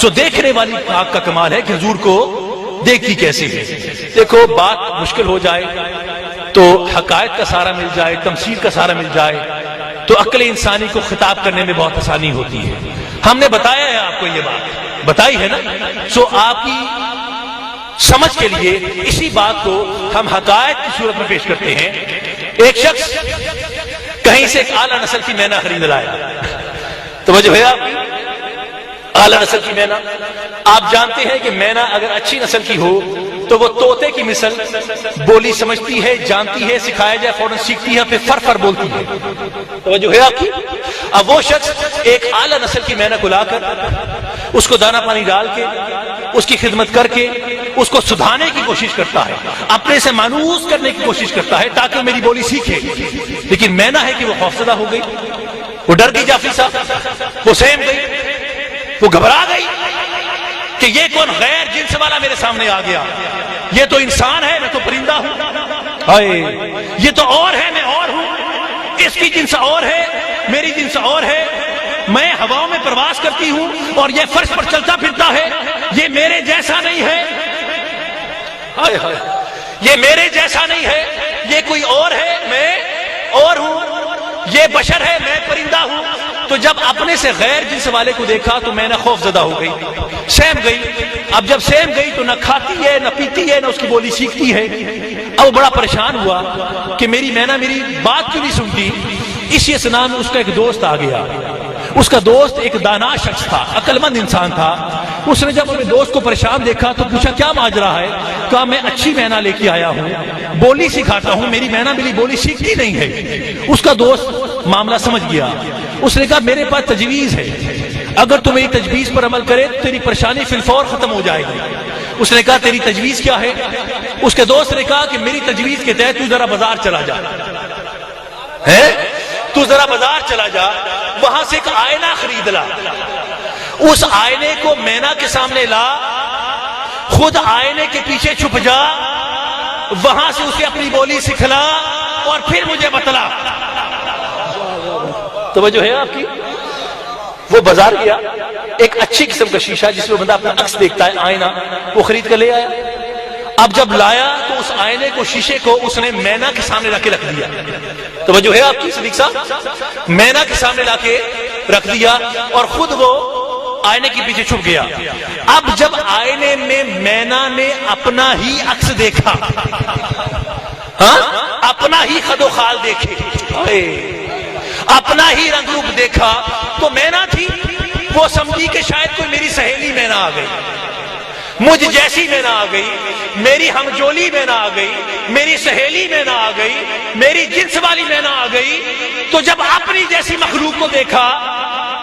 Speaker 3: سو دیکھنے والی آنکھ کا کمال ہے کہ حضور کو دیکھتی کیسے ہے۔ دیکھو بات مشکل ہو جائے تو حقائق کا سہارا مل جائے، تمثیل کا سہارا مل جائے تو عقل انسانی کو خطاب کرنے میں بہت آسانی ہوتی ہے۔ ہم نے بتایا ہے آپ کو، یہ بات بتائی ہے نا، سو آپ کی سمجھ کے لیے اسی بات کو ہم حقائق کی صورت میں پیش کرتے ہیں۔ ایک شخص کہیں سے ایک اعلیٰ نسل کی مینا خرید لایا، توجہ ہے آپ کی، اعلیٰ نسل کی مینا۔ آپ جانتے ہیں کہ مینا اگر اچھی نسل کی ہو تو وہ طوطے کی مثل بولی سمجھتی ہے، جانتی ہے، سکھایا جائے فوراً سیکھتی ہے، پھر فر فر بولتی ہے، توجہ ہے آپ کی۔ اب وہ شخص ایک اعلیٰ نسل کی مینا کو لا کر اس کو دانا پانی ڈال کے، اس کی خدمت کر کے، اس کو سدھانے کی کوشش کرتا ہے، اپنے سے مانوس کرنے کی کوشش کرتا ہے تاکہ میری بولی سیکھے۔ لیکن مینا ہے کہ وہ خوفزدہ ہو گئی، وہ ڈر گئی جعفری صاحب، وہ سہم گئی، وہ گھبرا گئی کہ یہ کون غیر جنس والا میرے سامنے آ گیا، یہ تو انسان ہے، میں تو پرندہ ہوں، یہ تو اور ہے، میں اور ہوں، اس کی جنس اور ہے، میری جنس اور ہے، میں ہواؤں میں پرواز کرتی ہوں اور یہ فرش پر چلتا پھرتا ہے، یہ میرے جیسا نہیں ہے، یہ میرے جیسا نہیں ہے، یہ کوئی اور ہے، میں اور ہوں، یہ بشر ہے، میں پرندہ ہوں۔ تو جب اپنے سے غیر جنس والے کو دیکھا تو میں نے خوف زدہ ہو گئی، سہم گئی۔ اب جب سہم گئی تو نہ کھاتی ہے، نہ پیتی ہے، نہ اس کی بولی سیکھتی ہے۔ اب وہ بڑا پریشان ہوا کہ میری مینا میری بات کیوں نہیں سنتی۔ اسی اسنا میں اس کا ایک دوست آ گیا، اس کا دوست ایک دانا شخص تھا، عقل مند انسان تھا۔ اس نے جب اپنے دوست کو پریشان دیکھا تو پوچھا کیا ماجرا ہے؟ کہا میں اچھی مینا لے کے آیا ہوں، بولی سکھاتا ہوں، میری مینا میری بولی سیکھتی نہیں ہے۔ اس کا دوست معاملہ سمجھ گیا، اس نے کہا میرے پاس تجویز ہے، اگر تم میری تجویز پر عمل کرے تو تیری پریشانی فی الفور ختم ہو جائے گی۔ اس نے کہا تیری تجویز کیا ہے؟ اس کے دوست نے کہا کہ میری تجویز کے تحت تو ذرا بازار چلا جا، تو ذرا بازار چلا جا، وہاں سے ایک آئینہ خرید لا، اس آئینے کو مینا کے سامنے لا، خود آئینے کے پیچھے چھپ جا، وہاں سے اسے اپنی بولی سکھلا اور پھر مجھے بتلا۔ توجہ ہے آپ کی؟ وہ بازار گیا، ایک اچھی قسم کا شیشہ جس میں بندہ اپنا عکس دیکھتا ہے، آئینہ، وہ خرید کر لے آیا۔ اب جب لایا تو اس آئینے کو، شیشے کو اس نے مینا کے سامنے رکھ کے رکھ دیا۔ توجہ ہے آپ کی صدیق صاحب؟ مینا کے سامنے لا کے رکھ دیا اور خود وہ آئینے کے پیچھے چھپ گیا۔ اب جب آئینے میں مینا نے اپنا ہی عکس دیکھا، اپنا ہی خد و خال دیکھے، اپنا ہی رنگ روپ دیکھا تو مینا تھی، وہ سمجھی کہ شاید کوئی میری سہیلی مینا آ گئی، مجھ جیسی مینا آ گئی، میری ہمجولی مینا آ گئی، میری سہیلی مینا آ گئی، میری جنس والی مینا آ گئی۔ تو جب اپنی جیسی مخلوق کو دیکھا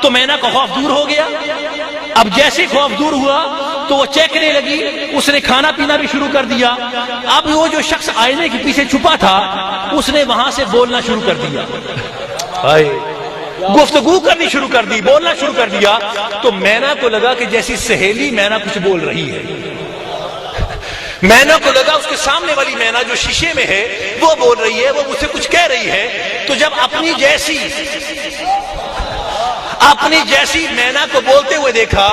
Speaker 3: تو مینا کا خوف دور ہو گیا۔ اب جیسے خوف دور ہوا تو وہ چیکنے لگی، اس نے کھانا پینا بھی شروع کر دیا۔ اب وہ جو شخص آئینے کے پیچھے چھپا تھا اس نے وہاں سے بولنا شروع کر دیا، گفتگو کرنی شروع کر دی، بولنا شروع کر دیا۔ تو مینا کو لگا کہ جیسی سہیلی مینا کچھ بول رہی ہے، مینا کو لگا اس کے سامنے والی مینا جو شیشے میں ہے وہ بول رہی ہے، وہ مجھ سے کچھ کہہ رہی ہے، تو جب اپنی جیسی مینا کو بولتے ہوئے دیکھا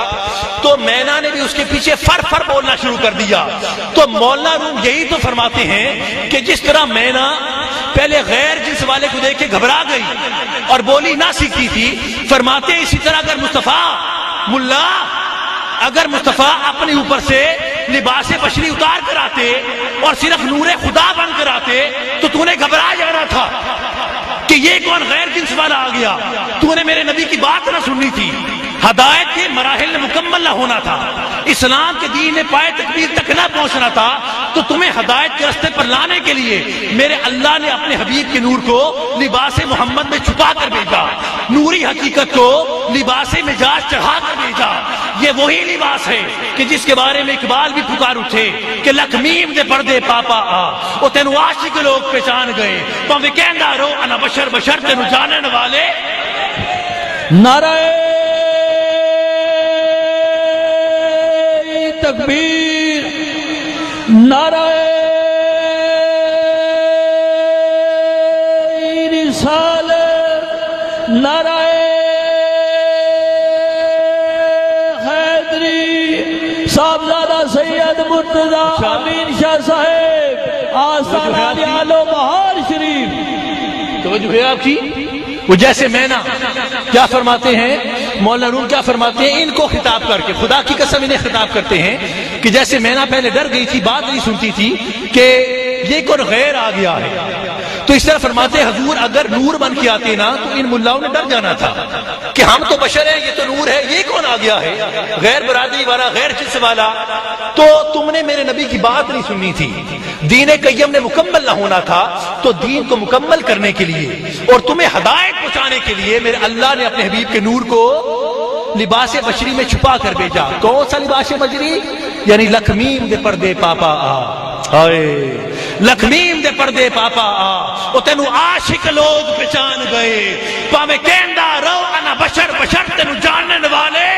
Speaker 3: تو مینا نے بھی اس کے پیچھے فر فر بولنا شروع کر دیا۔ تو مولانا روم یہی تو فرماتے ہیں کہ جس طرح مینا پہلے غیر جنس والے کو دیکھ کے گھبرا گئی اور بولی نہ سیکھتی تھی، فرماتے ہیں اسی طرح اگر مصطفیٰ اپنے اوپر سے لباس بشری اتار کر آتے اور صرف نور خدا بن کر آتے تو تو نے گھبرا جانا تھا کہ یہ کون غیر جنس والا آ گیا، تو نے میرے نبی کی بات نہ سننی تھی، ہدایت کے مراحل میں مکمل نہ ہونا تھا، اسلام کے دین پائے تکبیر تک نہ پہنچنا تھا، تو تمہیں ہدایت کے راستے پر لانے کے لیے میرے اللہ نے اپنے حبیب کے نور کو لباس محمد میں چھپا کر بھیجا، نوری حقیقت کو لباس مزاج چڑھا کر بھیجا۔ یہ وہی لباس ہے کہ جس کے بارے میں اقبال بھی پکار اٹھے کہ لکھمیم دے پردے پاپا آ او تینو عاشق لوگ پہچان گئے، پاویں کہندا رو انا بشر بشر تینو جانن والے۔
Speaker 2: نعرہ تکبیر، نعرہ رسالت، نعرہ حیدری، صاحبزادہ سید مرتضی امین شاہ صاحب آستانہ عالم بہار شریف۔
Speaker 3: توجہ ہے آپ کی؟ وہ جیسے مینا کیا فرماتے ہیں مولانا روم، کیا فرماتے ہیں ان کو خطاب کر کے، خدا کی قسم انہیں خطاب کرتے ہیں کہ جیسے مینا پہلے ڈر گئی تھی، بات نہیں سنتی تھی کہ یہ کون غیر آ گیا ہے، تو اس طرح فرماتے ہیں حضور اگر نور بن کے آتے نا تو ان ملاؤں نے ڈر جانا تھا کہ ہم تو بشر ہیں، یہ تو نور ہے، یہ کون آ گیا ہے غیر برادری والا، غیر جنس والا۔ تو تم نے میرے نبی کی بات نہیں سننی تھی، دین قیم نے مکمل نہ ہونا تھا، تو دین کو مکمل کرنے کے لیے اور تمہیں ہدایت پہنچانے کے لیے میرے اللہ نے اپنے حبیب کے نور کو لباس بشری میں چھپا کر بھیجا۔ کون سا لباس بشری؟ یعنی لکھمیم دے پردے پاپا آ، ہائے لکھمیم دے پردے پاپا آ او تینو عاشق لوگ پہچان گئے، پاویں کہندا رو انا بشر بشر تینو جانن والے،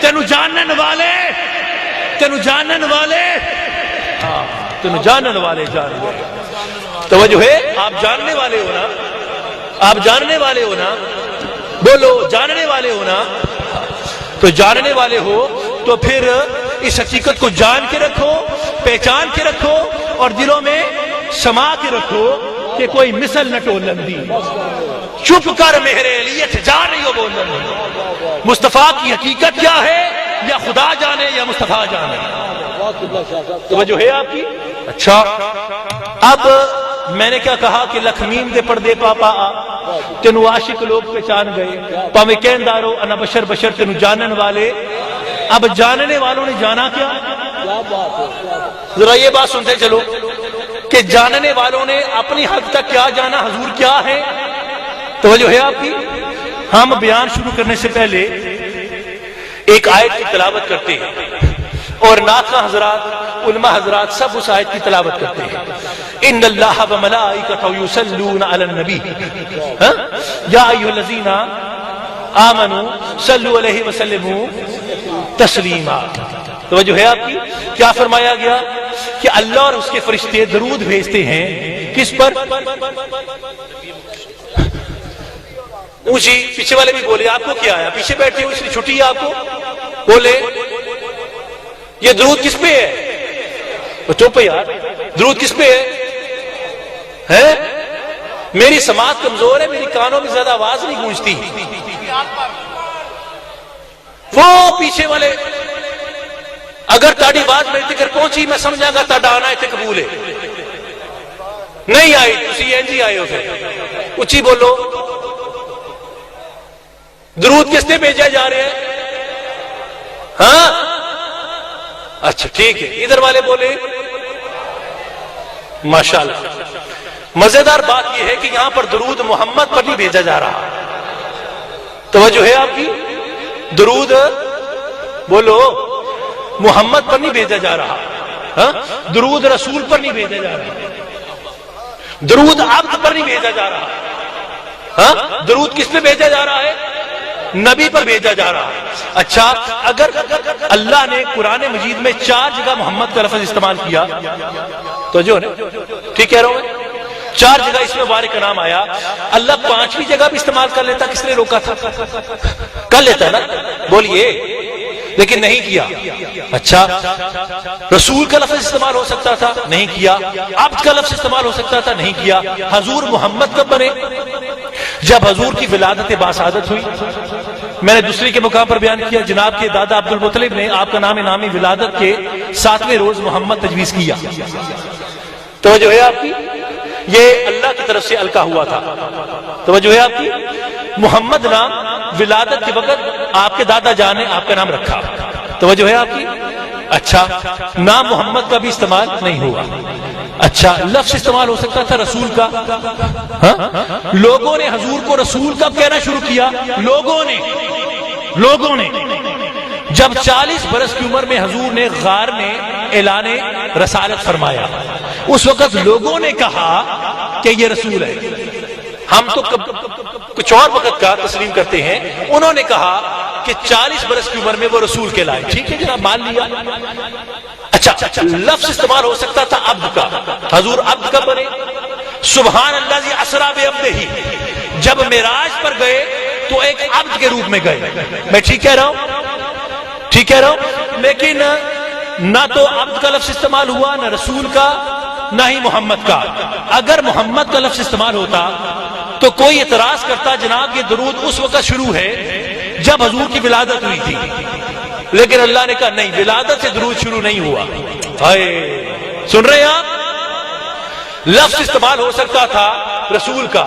Speaker 3: تینو جانن والے، تینو جانن والے، تینو جانن والے جان گئے۔ توجہ ہے؟ آپ جاننے والے ہو نا، آپ جاننے والے ہو نا، بولو جاننے والے ہو نا، تو جاننے والے ہو تو پھر اس حقیقت کو جان کے رکھو، پہچان کے رکھو اور دلوں میں سما کے رکھو کہ کوئی مثل نہ ٹولن دی، چپ کر میرے لیے جا رہی ہو بولن۔ مصطفیٰ کی حقیقت کیا ہے یا خدا جانے یا مصطفیٰ جانے، توجہ ہے آپ کی؟ اچھا اب میں نے کیا کہا کہ لکھمیم دے پردے پاپا آ تینو عاشق لوگ پہچان گئے، پاویں کہندارو انا بشر بشر تینو جانن والے۔ اب جاننے والوں نے جانا کیا؟ ذرا یہ بات سنتے چلو کہ جاننے والوں نے اپنی حد تک کیا جانا، حضور کیا ہے، توجہ ہے آپ کی؟ ہم بیان شروع کرنے سے پہلے ایک آیت کی تلاوت کرتے ہیں اور ناطقہ حضرات، علماء حضرات سب اس آیت کی تلاوت کرتے ہیں۔ ان اللہ و ملائکتہ یصلون علی النبی یا ایھا الذین آمنوا صلوا علیہ وسلموا تسلیما۔ توجہ ہے آپ کی؟ کیا فرمایا گیا کہ اللہ اور اس کے فرشتے درود بھیجتے ہیں کس پر؟ اونچی پیچھے والے بھی بولے، آپ کو کیا آیا؟ پیچھے بیٹھے ہو اس لیے چھٹی ہے آپ کو؟ بولے یہ درود کس پہ ہے؟ چپ یار، درود کس پہ ہے؟ میری سماعت کمزور ہے، میری کانوں میں زیادہ آواز نہیں گونجتی۔ وہ پیچھے والے اگر تاڑی آواز میرے تک پہنچی میں سمجھا گا تاڑا آنا اتنے قبول ہے، نہیں آئی تسی اینجی آئے ہو، پھر اچھی بولو درود کس نے بھیجا جا رہے ہیں؟ ہاں اچھا ٹھیک ہے، ادھر والے بولے ماشاءاللہ۔ مزیدار بات یہ ہے کہ یہاں پر درود محمد پر نہیں بھیجا جا رہا، توجہ ہے آپ کی؟ درود بولو محمد پر نہیں بھیجا جا رہا، ہاں درود رسول پر نہیں بھیجا جا رہا، درود عبد پر نہیں بھیجا جا رہا، ہاں درود کس پہ بھیجا جا رہا ہے؟ نبی پر بھیجا جا رہا ہے۔ اچھا، اگر اللہ نے قرآن مجید میں 4 جگہ محمد کا لفظ استعمال کیا تو جو ٹھیک کہہ رہا ہوں میں، 4 جگہ اس میں مبارک کا نام آیا، اللہ 5ویں جگہ بھی استعمال کر لیتا، کس نے روکا تھا؟ کر لیتا نا، بولیے، لیکن نہیں کیا۔ اچھا، رسول کا لفظ استعمال ہو سکتا تھا، نہیں کیا۔ عبد کا لفظ استعمال ہو سکتا تھا، نہیں کیا۔ حضور محمد کب بنے؟ جب حضور کی ولادت باسعادت ہوئی۔ میں نے دوسری کے مقام پر بیان کیا، جناب کے دادا عبد المطلب نے آپ کا نام نامی ولادت کے 7ویں روز محمد تجویز کیا۔ توجہ ہے آپ کی؟ یہ اللہ کی طرف سے القا ہوا تھا۔ توجہ ہے آپ کی؟ محمد نام ولادت کے وقت آپ کے دادا جان نے آپ کا نام رکھا۔ توجہ ہے آپ کی؟ اچھا، نام محمد کا بھی استعمال نہیں ہوا۔ اچھا، لفظ استعمال ہو سکتا تھا رسول کا۔ ہاں؟ لوگوں نے حضور کو رسول کب کہنا شروع کیا؟ لوگوں نے جب 40 برس کی عمر میں حضور نے غار میں اعلان رسالت فرمایا، اس وقت لوگوں نے کہا کہ یہ رسول ہے۔ ہم تو کچھ اور وقت کا تسلیم کرتے ہیں، انہوں نے کہا کہ 40 برس کی عمر میں وہ رسول کہلائے۔ ٹھیک ہے جناب، مان لیا۔ اچھا، لفظ استعمال ہو سکتا تھا عبد کا۔ حضور عبد کب بنے؟ سبحان اللہ ذی اسریٰ بعبدہ، جب معراج پر گئے تو ایک عبد کے روپ میں گئے۔ میں ٹھیک کہہ رہا ہوں، لیکن نہ تو عبد کا لفظ استعمال ہوا، نہ رسول کا، نہ ہی محمد کا۔ اگر محمد کا لفظ استعمال ہوتا تو کوئی اعتراض کرتا جناب یہ درود اس وقت شروع ہے جب حضور کی ولادت ہوئی تھی، لیکن اللہ نے کہا نہیں، ولادت سے درود شروع نہیں ہوا۔ سن رہے ہیں آپ؟ لفظ استعمال ہو سکتا تھا رسول کا،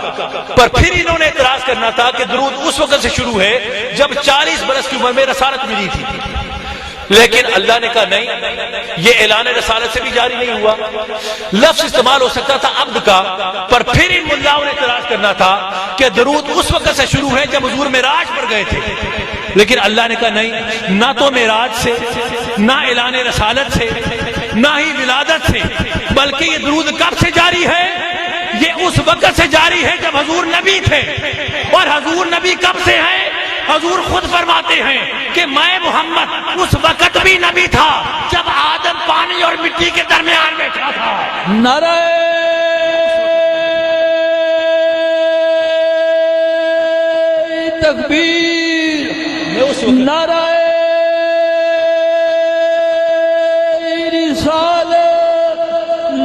Speaker 3: پر پھر انہوں نے اعتراض کرنا تھا کہ درود اس وقت سے شروع ہے جب 40 برس کی عمر میں رسالت ملی تھی، لیکن اللہ نے کہا نہیں، یہ اعلان رسالت سے بھی جاری نہیں ہوا۔ لفظ استعمال ہو سکتا تھا عبد کا، پر پھر ان ملاؤں نے اعتراض کرنا تھا کہ درود اس وقت سے شروع ہے جب حضور معراج پر گئے تھے، لیکن اللہ نے کہا نہیں، نہ تو معراج سے، نہ اعلان رسالت سے، نہ ہی ولادت سے، بلکہ یہ درود کب سے جاری ہے؟ یہ اس وقت سے جاری ہے جب حضور نبی تھے۔ اور حضور نبی کب سے ہیں؟ حضور خود فرماتے ہیں کہ میں محمد اس وقت بھی نبی تھا جب آدم پانی اور مٹی کے درمیان بیٹھا تھا۔
Speaker 2: نعرہ تکبیر، نعرہ رسالت،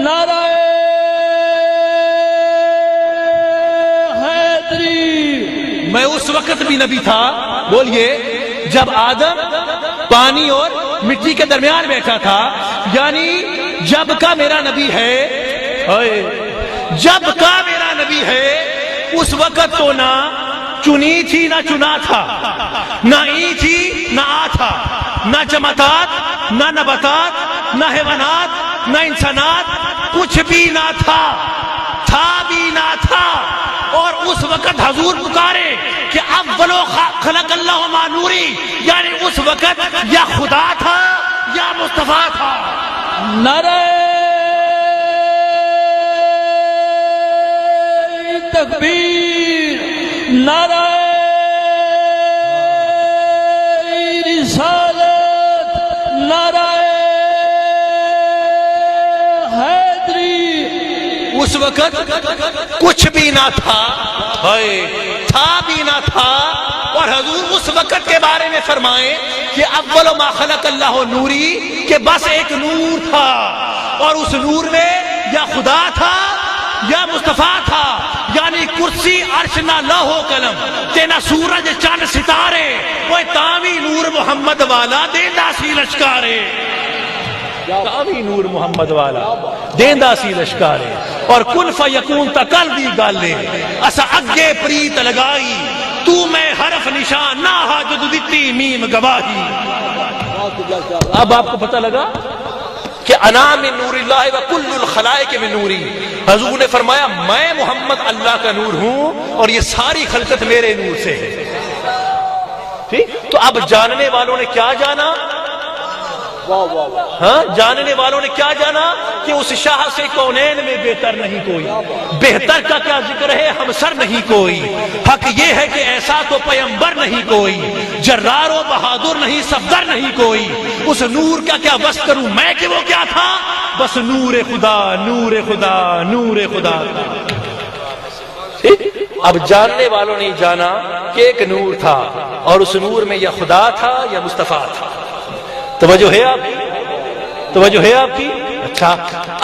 Speaker 2: نعرہ حیدری۔
Speaker 3: میں اس وقت بھی نبی تھا، بولیے، جب آدم پانی اور مٹی کے درمیان بیٹھا تھا، یعنی جب کا میرا نبی ہے، جب کا میرا نبی ہے اس وقت تو نہ چنی تھی نہ چنا تھا، نہ ای تھی نہ آ تھا، نہ جمادات نہ نباتات نہ حیوانات نہ انسانات، کچھ بھی نہ تھا بھی نہ تھا۔ اور اس وقت حضور پکارے کہ اول خلق اللہ ما نوری، یعنی اس وقت یا خدا تھا یا مصطفیٰ تھا۔
Speaker 2: نعرہ تکبیر، نعرہ رسالت، نعرہ حیدری۔
Speaker 3: اس وقت کچھ بھی نہ تھا بھی نہ تھا، اور حضور اس وقت کے بارے میں فرمائیں کہ اول ما خلق اللہ نوری، کہ بس ایک نور تھا، اور اس نور میں یا خدا تھا یا مصطفیٰ تھا، یعنی کرسی عرش نہ لوح و قلم تے نہ سورج چند ستارے، وہ تاوی نور محمد والا دیندا سی لشکارے، تاوی نور محمد والا دیندا سی لشکارے، اور کن فیکون تکل دی گالے اسا اگے پریت لگائی، تو میں حرف نشان نہ حاجت دیتی میم گواہی۔ اب آپ کو پتہ لگا کہ انا من نور اللہ و کل الخلائق من نوری، حضور نے فرمایا میں محمد اللہ کا نور ہوں اور یہ ساری خلقت میرے نور سے ہے۔ ٹھیک، تو اب جاننے والوں نے کیا جانا؟ ہاں، جاننے والوں نے کیا جانا کہ اس شاہ سے کونین میں بہتر نہیں کوئی، بہتر کا کیا ذکر ہے ہمسر نہیں کوئی، حق یہ ہے کہ ایسا تو پیمبر نہیں کوئی، جرار و بہادر نہیں صفدر نہیں کوئی، اس نور کا کیا وصف کروں میں کہ وہ کیا تھا، بس نور خدا نور خدا نور خدا۔ اب جاننے والوں نے جانا کہ ایک نور تھا اور اس نور میں یا خدا تھا یا مصطفیٰ تھا۔ توجہ ہے آپ کی؟ توجہ ہے آپ کی؟ اچھا،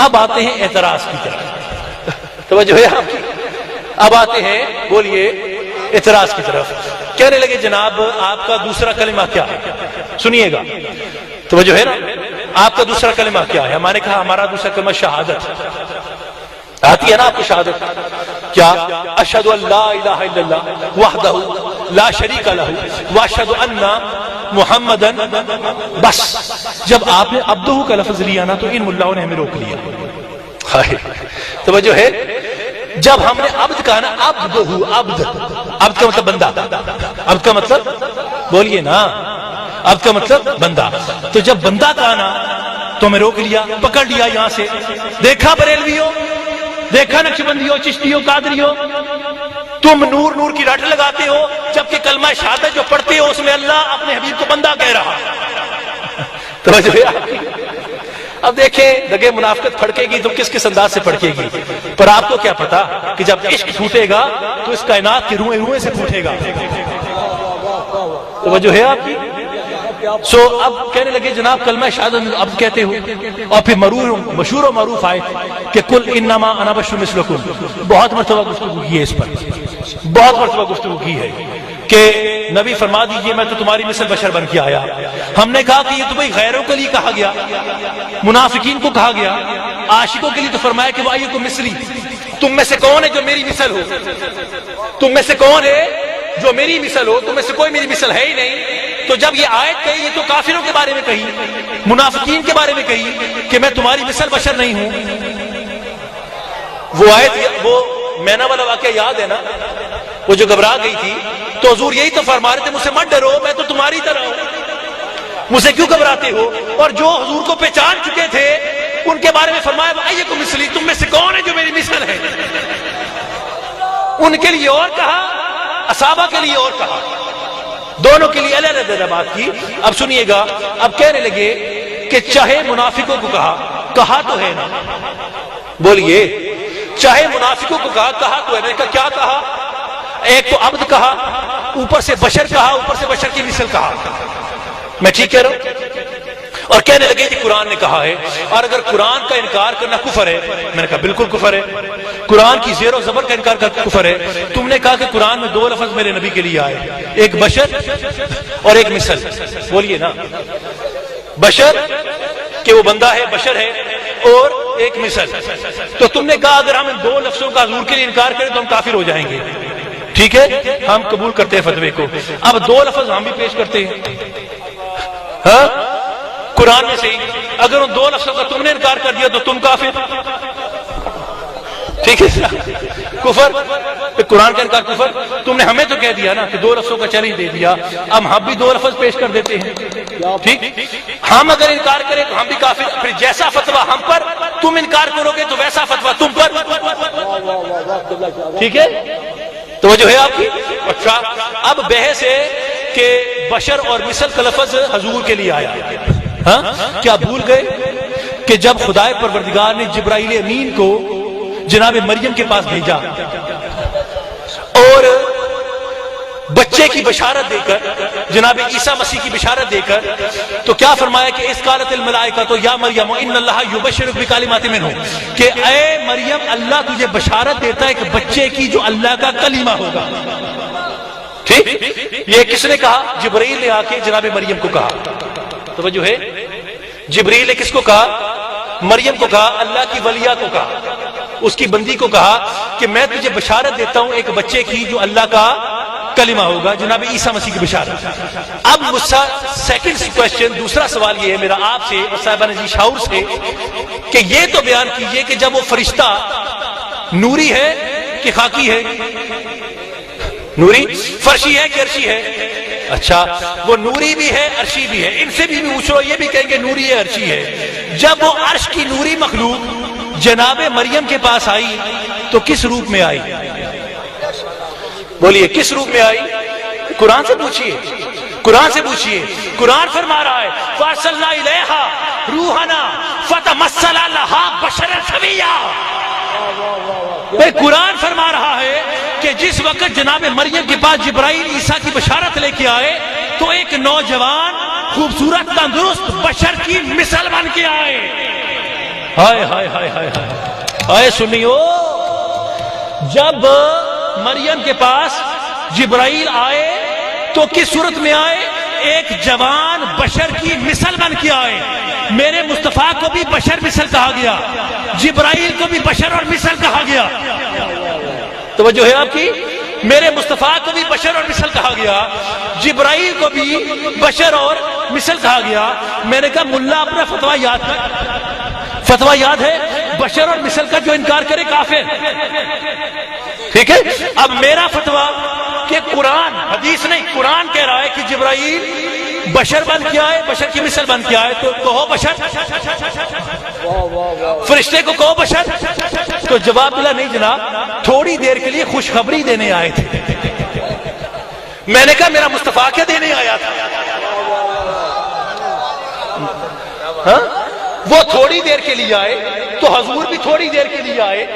Speaker 3: اب آتے ہیں اعتراض کی طرف۔ توجہ ہے آپ کی؟ اب آتے ہیں، بولیے، اعتراض کی طرف۔ کہنے لگے جناب آپ کا دوسرا کلمہ کیا ہے؟ سنیے گا، توجہ ہے نا، آپ کا دوسرا کلمہ کیا ہے؟ ہمارے کہا ہمارا دوسرا کلمہ شہادت۔ آتی ہے نا آپ کو شہادت؟ کیا؟ اشہد ان لا الہ الا اللہ وحدہ لا شریک لہ واشہد ان محمدن۔ بس جب آپ نے عبدہ کا لفظ لیا نا تو ان ملاؤں نے ہمیں روک لیا۔ توجہ ہے، جب ہم نے عبد کہا نا، عبدہ، عبد، عبد کا مطلب بندہ، عبد کا مطلب بولیے نا، عبد کا مطلب بندہ، تو جب بندہ کہا نا تو ہمیں روک لیا، پکڑ لیا یہاں سے۔ دیکھا بریلویوں، دیکھا نقشبندیوں، چشتیوں، قادریوں، تم نور نور کی رٹ لگاتے ہو جبکہ کلمہ شہادت جو پڑھتے ہو اس میں اللہ اپنے حبیب کو بندہ کہہ رہا۔ توجہ ہے آپ کی؟ اب دیکھیں دگے منافقت پھڑکے گی تو کس کس انداز سے پھڑکے گی، پر آپ کو کیا پتا کہ جب عشق پھوٹے گا تو اس کائنات کی روئیں روئیں سے پھوٹے گا۔ توجہ ہے آپ کی؟ سو اب کہنے لگے جناب کلمہ شہادت اب کہتے ہو، اور پھر مشہور و معروف آئے کہ کل انما انا بشر مثلکم۔ بہت مرتبہ گفتگو کی ہے اس پر، بہت مرتبہ گفتگو کی ہے کہ نبی فرما دیجئے میں تو تمہاری مثل بشر بن کے آیا۔ ہم نے کہا کہ یہ تو بھائی غیروں کے لیے کہا گیا، منافقین کو کہا گیا، عاشقوں کے لیے تو فرمایا کہ وَأَيُّكُم مِثْلِي، تم میں سے کون ہے جو میری مثل ہو، تم میں سے کون ہے جو میری مثل ہو، تم میں سے کوئی میری مثل ہے ہی نہیں۔ تو جب یہ آیت کہی، یہ تو کافروں کے بارے میں کہی، منافقین کے بارے میں کہی کہ میں تمہاری مثل بشر نہیں ہوں۔ وہ آیت، وہ مینا والا واقعہ یاد ہے نا، وہ جو گھبرا گئی تھی تو حضور یہی تو فرما رہے تھے، مجھ سے مت ڈرو، میں تو تمہاری طرح ہوں، مجھ سے کیوں گھبراتے ہو؟ اور جو حضور کو پہچان چکے تھے ان کے بارے میں فرمایا وَأَيُّكُم مِثْلِي، تم میں سے کون ہے جو میری مثل ہے۔ ان کے لیے اور کہا، اصحابہ کے لیے اور کہا، دونوں کے لیے الگ الگ بات کی۔ اب سنیے گا، اب کہنے لگے کہ چاہے منافقوں کو کہا تو ہے نا، بولیے، چاہے منافقوں کو کہا تو ہے نا، کیا کہا؟ ایک تو عبد کہا، اوپر سے بشر کہا، اوپر سے بشر کی مثل کہا۔ میں ٹھیک کہہ رہا ہوں؟ اور کہنے لگے کہ قرآن نے کہا ہے، اور اگر قرآن کا انکار کرنا کفر ہے، میں نے کہا بالکل کفر ہے، قرآن کی زیر و زبر کا انکار کرنا کفر ہے۔ تم نے کہا کہ قرآن میں دو لفظ میرے نبی کے لیے آئے، ایک بشر اور ایک مثل، بولیے نا، بشر کہ وہ بندہ ہے، بشر ہے، اور ایک مثل۔ تو تم نے کہا اگر ہم ان دو لفظوں کا حضور کے لیے انکار کریں تو ہم کافر ہو جائیں گے۔ ٹھیک ہے، ہم قبول کرتے ہیں فتوے کو۔ اب دو لفظ ہم بھی پیش کرتے ہیں، ہاں، قرآن میں سے ہی، اگر ان دو لفظوں کا تم نے انکار کر دیا تو تم کافر۔ ٹھیک ہے، کفر، قرآن کا انکار کفر۔ تم نے ہمیں تو کہہ دیا نا کہ دو لفظوں کا چیلنج دے دیا، اب ہم بھی دو لفظ پیش کر دیتے ہیں۔ ٹھیک، ہم اگر انکار کریں تو ہم بھی کافر، پھر جیسا فتویٰ ہم پر تم انکار کرو گے تو ویسا فتویٰ تم پر۔ ٹھیک ہے، توجہ ہے آپ کی؟ اچھا، اب بحث ہے کہ بشر اور مثل کا لفظ حضور کے لیے آیا، ہاں، کیا بھول گئے کہ جب خدائے پروردگار نے جبرائیل امین کو جناب مریم کے پاس بھیجا اور بچے کی بشارت دے کر، جناب عیسیٰ مسیح کی بشارت دے کر، تو کیا فرمایا کہ اس قالت الملائکہ تو یا مریم ان اللہ یبشرک بکلمات منہ، کہ اے مریم اللہ تجھے بشارت دیتا ہے کہ بچے کی جو اللہ کا کلمہ ہوگا۔ ٹھیک، یہ کس نے کہا؟ جبرائیل نے آ کے جناب مریم کو کہا۔ توجہ ہے، جبرائیل نے کس کو کہا؟ مریم کو کہا، اللہ کی ولیہ کو کہا، اس کی بندی کو کہا کہ میں تجھے بشارت دیتا ہوں ایک بچے کی جو اللہ کا کلمہ ہوگا، جناب عیسیٰ مسیح کی بشارت۔ اب مجھ سے سیکنڈ کوشچن، دوسرا سوال یہ ہے میرا آپ سے اور صاحبان جی شعور سے کہ یہ تو بیان کیجئے کہ جب وہ فرشتہ نوری ہے کہ خاکی ہے؟ نوری فرشی ہے کہ عرشی ہے؟ اچھا وہ نوری بھی ہے عرشی بھی ہے، ان سے بھی پوچھو یہ بھی کہیں گے نوری ہے عرشی ہے۔ جب وہ عرش کی نوری مخلوق جناب مریم کے پاس آئی تو کس روپ میں آئی؟ بولیے کس روپ میں آئی؟ قرآن سے پوچھئے، قرآن سے پوچھئے۔ قرآن فرما رہا ہے فَأَرْسَلْنَا إِلَيْهَا رُوحَنَا فَتَمَثَّلَ لَهَا بَشَرًا سَوِيًّا۔ قرآن فرما رہا ہے کہ جس وقت جناب مریم کے پاس جبرائیل عیسیٰ کی بشارت لے کے آئے تو ایک نوجوان خوبصورت تندرست بشر کی مثل بن کے آئے۔ ہائے ہائے ہائے ہائے ہائے سنیو، جب مریم کے پاس جبرائیل آئے تو کس صورت میں آئے؟ ایک جوان بشر کی مثل بن کے آئے۔ میرے مصطفیٰ کو بھی بشر مثل کہا گیا، جبرائیل کو بھی بشر اور مثل کہا گیا۔ توجہ ہے آپ کی؟ میرے مصطفیٰ کو بھی بشر اور مثل کہا گیا، جبرائیل کو بھی بشر اور مثل کہا گیا۔ میں نے کہا ملا اپنا فتویٰ یاد کر، فتویٰ یاد ہے؟ بشر اور مثل کا جو انکار کرے کافر۔ ٹھیک ہے، اب میرا فتویٰ کہ قرآن حدیث نہیں، قرآن کہہ رہا ہے کہ جبرائیل بشر بن کے آئے، بشر کی مثل بن کے آئے، تو کہو بشر، فرشتے کو کہو بشر۔ تو جواب ملا نہیں جناب، تھوڑی دیر کے لیے خوشخبری دینے آئے تھے۔ میں نے کہا میرا مصطفیٰ کیا دینے آیا تھا؟ ہاں وہ تھوڑی دیر کے لیے آئے تو حضور بھی تھوڑی دیر کے لیے آئے،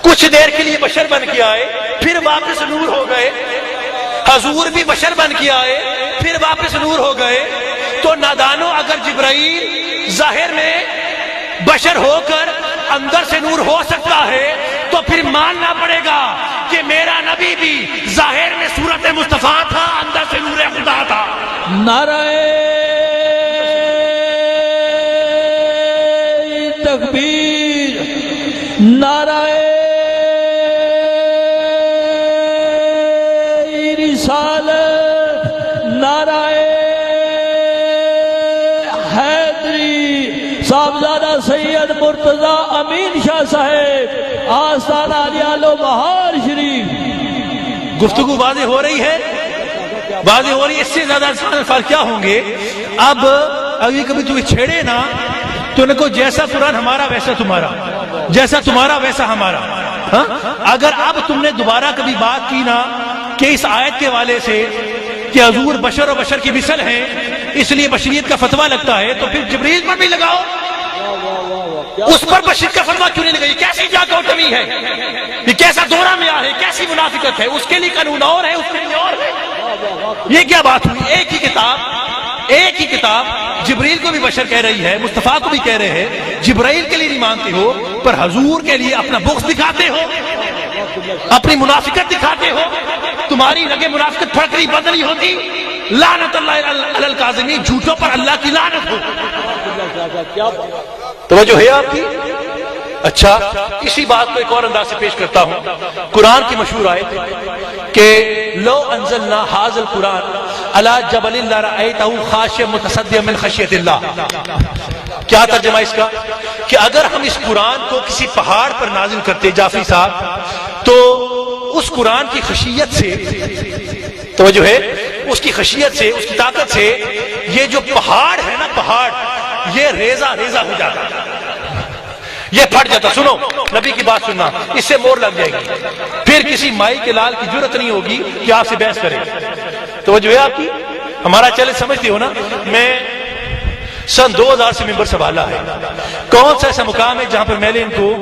Speaker 3: کچھ دیر کے لیے بشر بن کے آئے، پھر واپس نور ہو گئے۔ حضور بھی بشر بن کے آئے، پھر واپس نور ہو گئے۔ تو نادانو، اگر جبرائیل ظاہر میں بشر ہو کر اندر سے نور ہو سکتا ہے تو پھر ماننا پڑے گا کہ میرا نبی بھی ظاہر میں صورت مصطفیٰ تھا، اندر سے نور خدا تھا۔
Speaker 2: نعرہ تکبیر، نعرہ رسالت، نعرہ حیدری، صاحبزادہ سید مرتضی امین شاہ صاحب، آستانہ علیہ و بہار شریف۔
Speaker 3: گفتگو واضح ہو رہی ہے، واضح ہو رہی ہے، اس سے زیادہ الفاظ کیا ہوں گے؟ اب اگر کبھی تمہیں چھیڑے نا تو ان کو جیسا قرآن ہمارا ویسا تمہارا، جیسا تمہارا ویسا ہمارا۔ ہاں اگر اب تم نے دوبارہ کبھی بات کی نا کہ اس آیت کے والے سے کہ حضور بشر و بشر کی مثل ہیں اس لیے بشریت کا فتویٰ لگتا ہے، تو پھر جبریل پر بھی لگاؤ، اس پر بشریت کا فتویٰ کیوں نہیں لگائی؟ کیسی جاکوٹمی ہے یہ؟ کیسا دورہ میں ہے؟ کیسی منافقت ہے؟ اس کے لیے قانون اور ہے، اس کے لیے اور ہے۔ یہ کیا بات ہوئی؟ ایک ہی کتاب جبریل کو بھی بشر کہہ رہی ہے، مصطفیٰ کو بھی کہہ رہے ہیں، جبرائیل کے لیے نہیں مانتے ہو، پر حضور کے لیے اپنا بغض دکھاتے ہو، اپنی منافقت دکھاتے ہو۔ تمہاری رگے منافقت پھڑکری بند نہیں ہوتی۔ لعنت اللہ علی الکاذبین، جھوٹوں پر اللہ کی لعنت ہو۔ توجہ ہے آپ کی؟ اچھا، اسی بات کو ایک اور انداز سے پیش کرتا ہوں۔ قرآن کی مشہور آیت کہ لو انزلنا ھذا القرآن علی جبل لرأیتہ خاشعا متصدعا من خشیۃ اللہ۔ کیا ترجمہ اس کا؟ کہ اگر ہم اس قرآن کو کسی پہاڑ پر نازل کرتے جعفری صاحب، تو اس قرآن کی خشیت سے، توجہ ہے، اس کی خشیت سے، اس کی طاقت سے یہ جو پہاڑ ہے نا، پہاڑ یہ ریزہ ریزہ ہو جاتا، یہ پھٹ جاتا۔ سنو نبی کی بات سننا، اس سے مور لگ جائے گی، پھر کسی مائی کے لال کی جرت نہیں ہوگی کہ آپ سے بحث کرے۔ توجہ ہے آپ کی؟ ہمارا چیلنج سمجھتے ہو نا؟ میں سن 2000 سے ممبر سنبھالا ہے۔ کون سا ایسا مقام ہے جہاں پر میں نے ان کو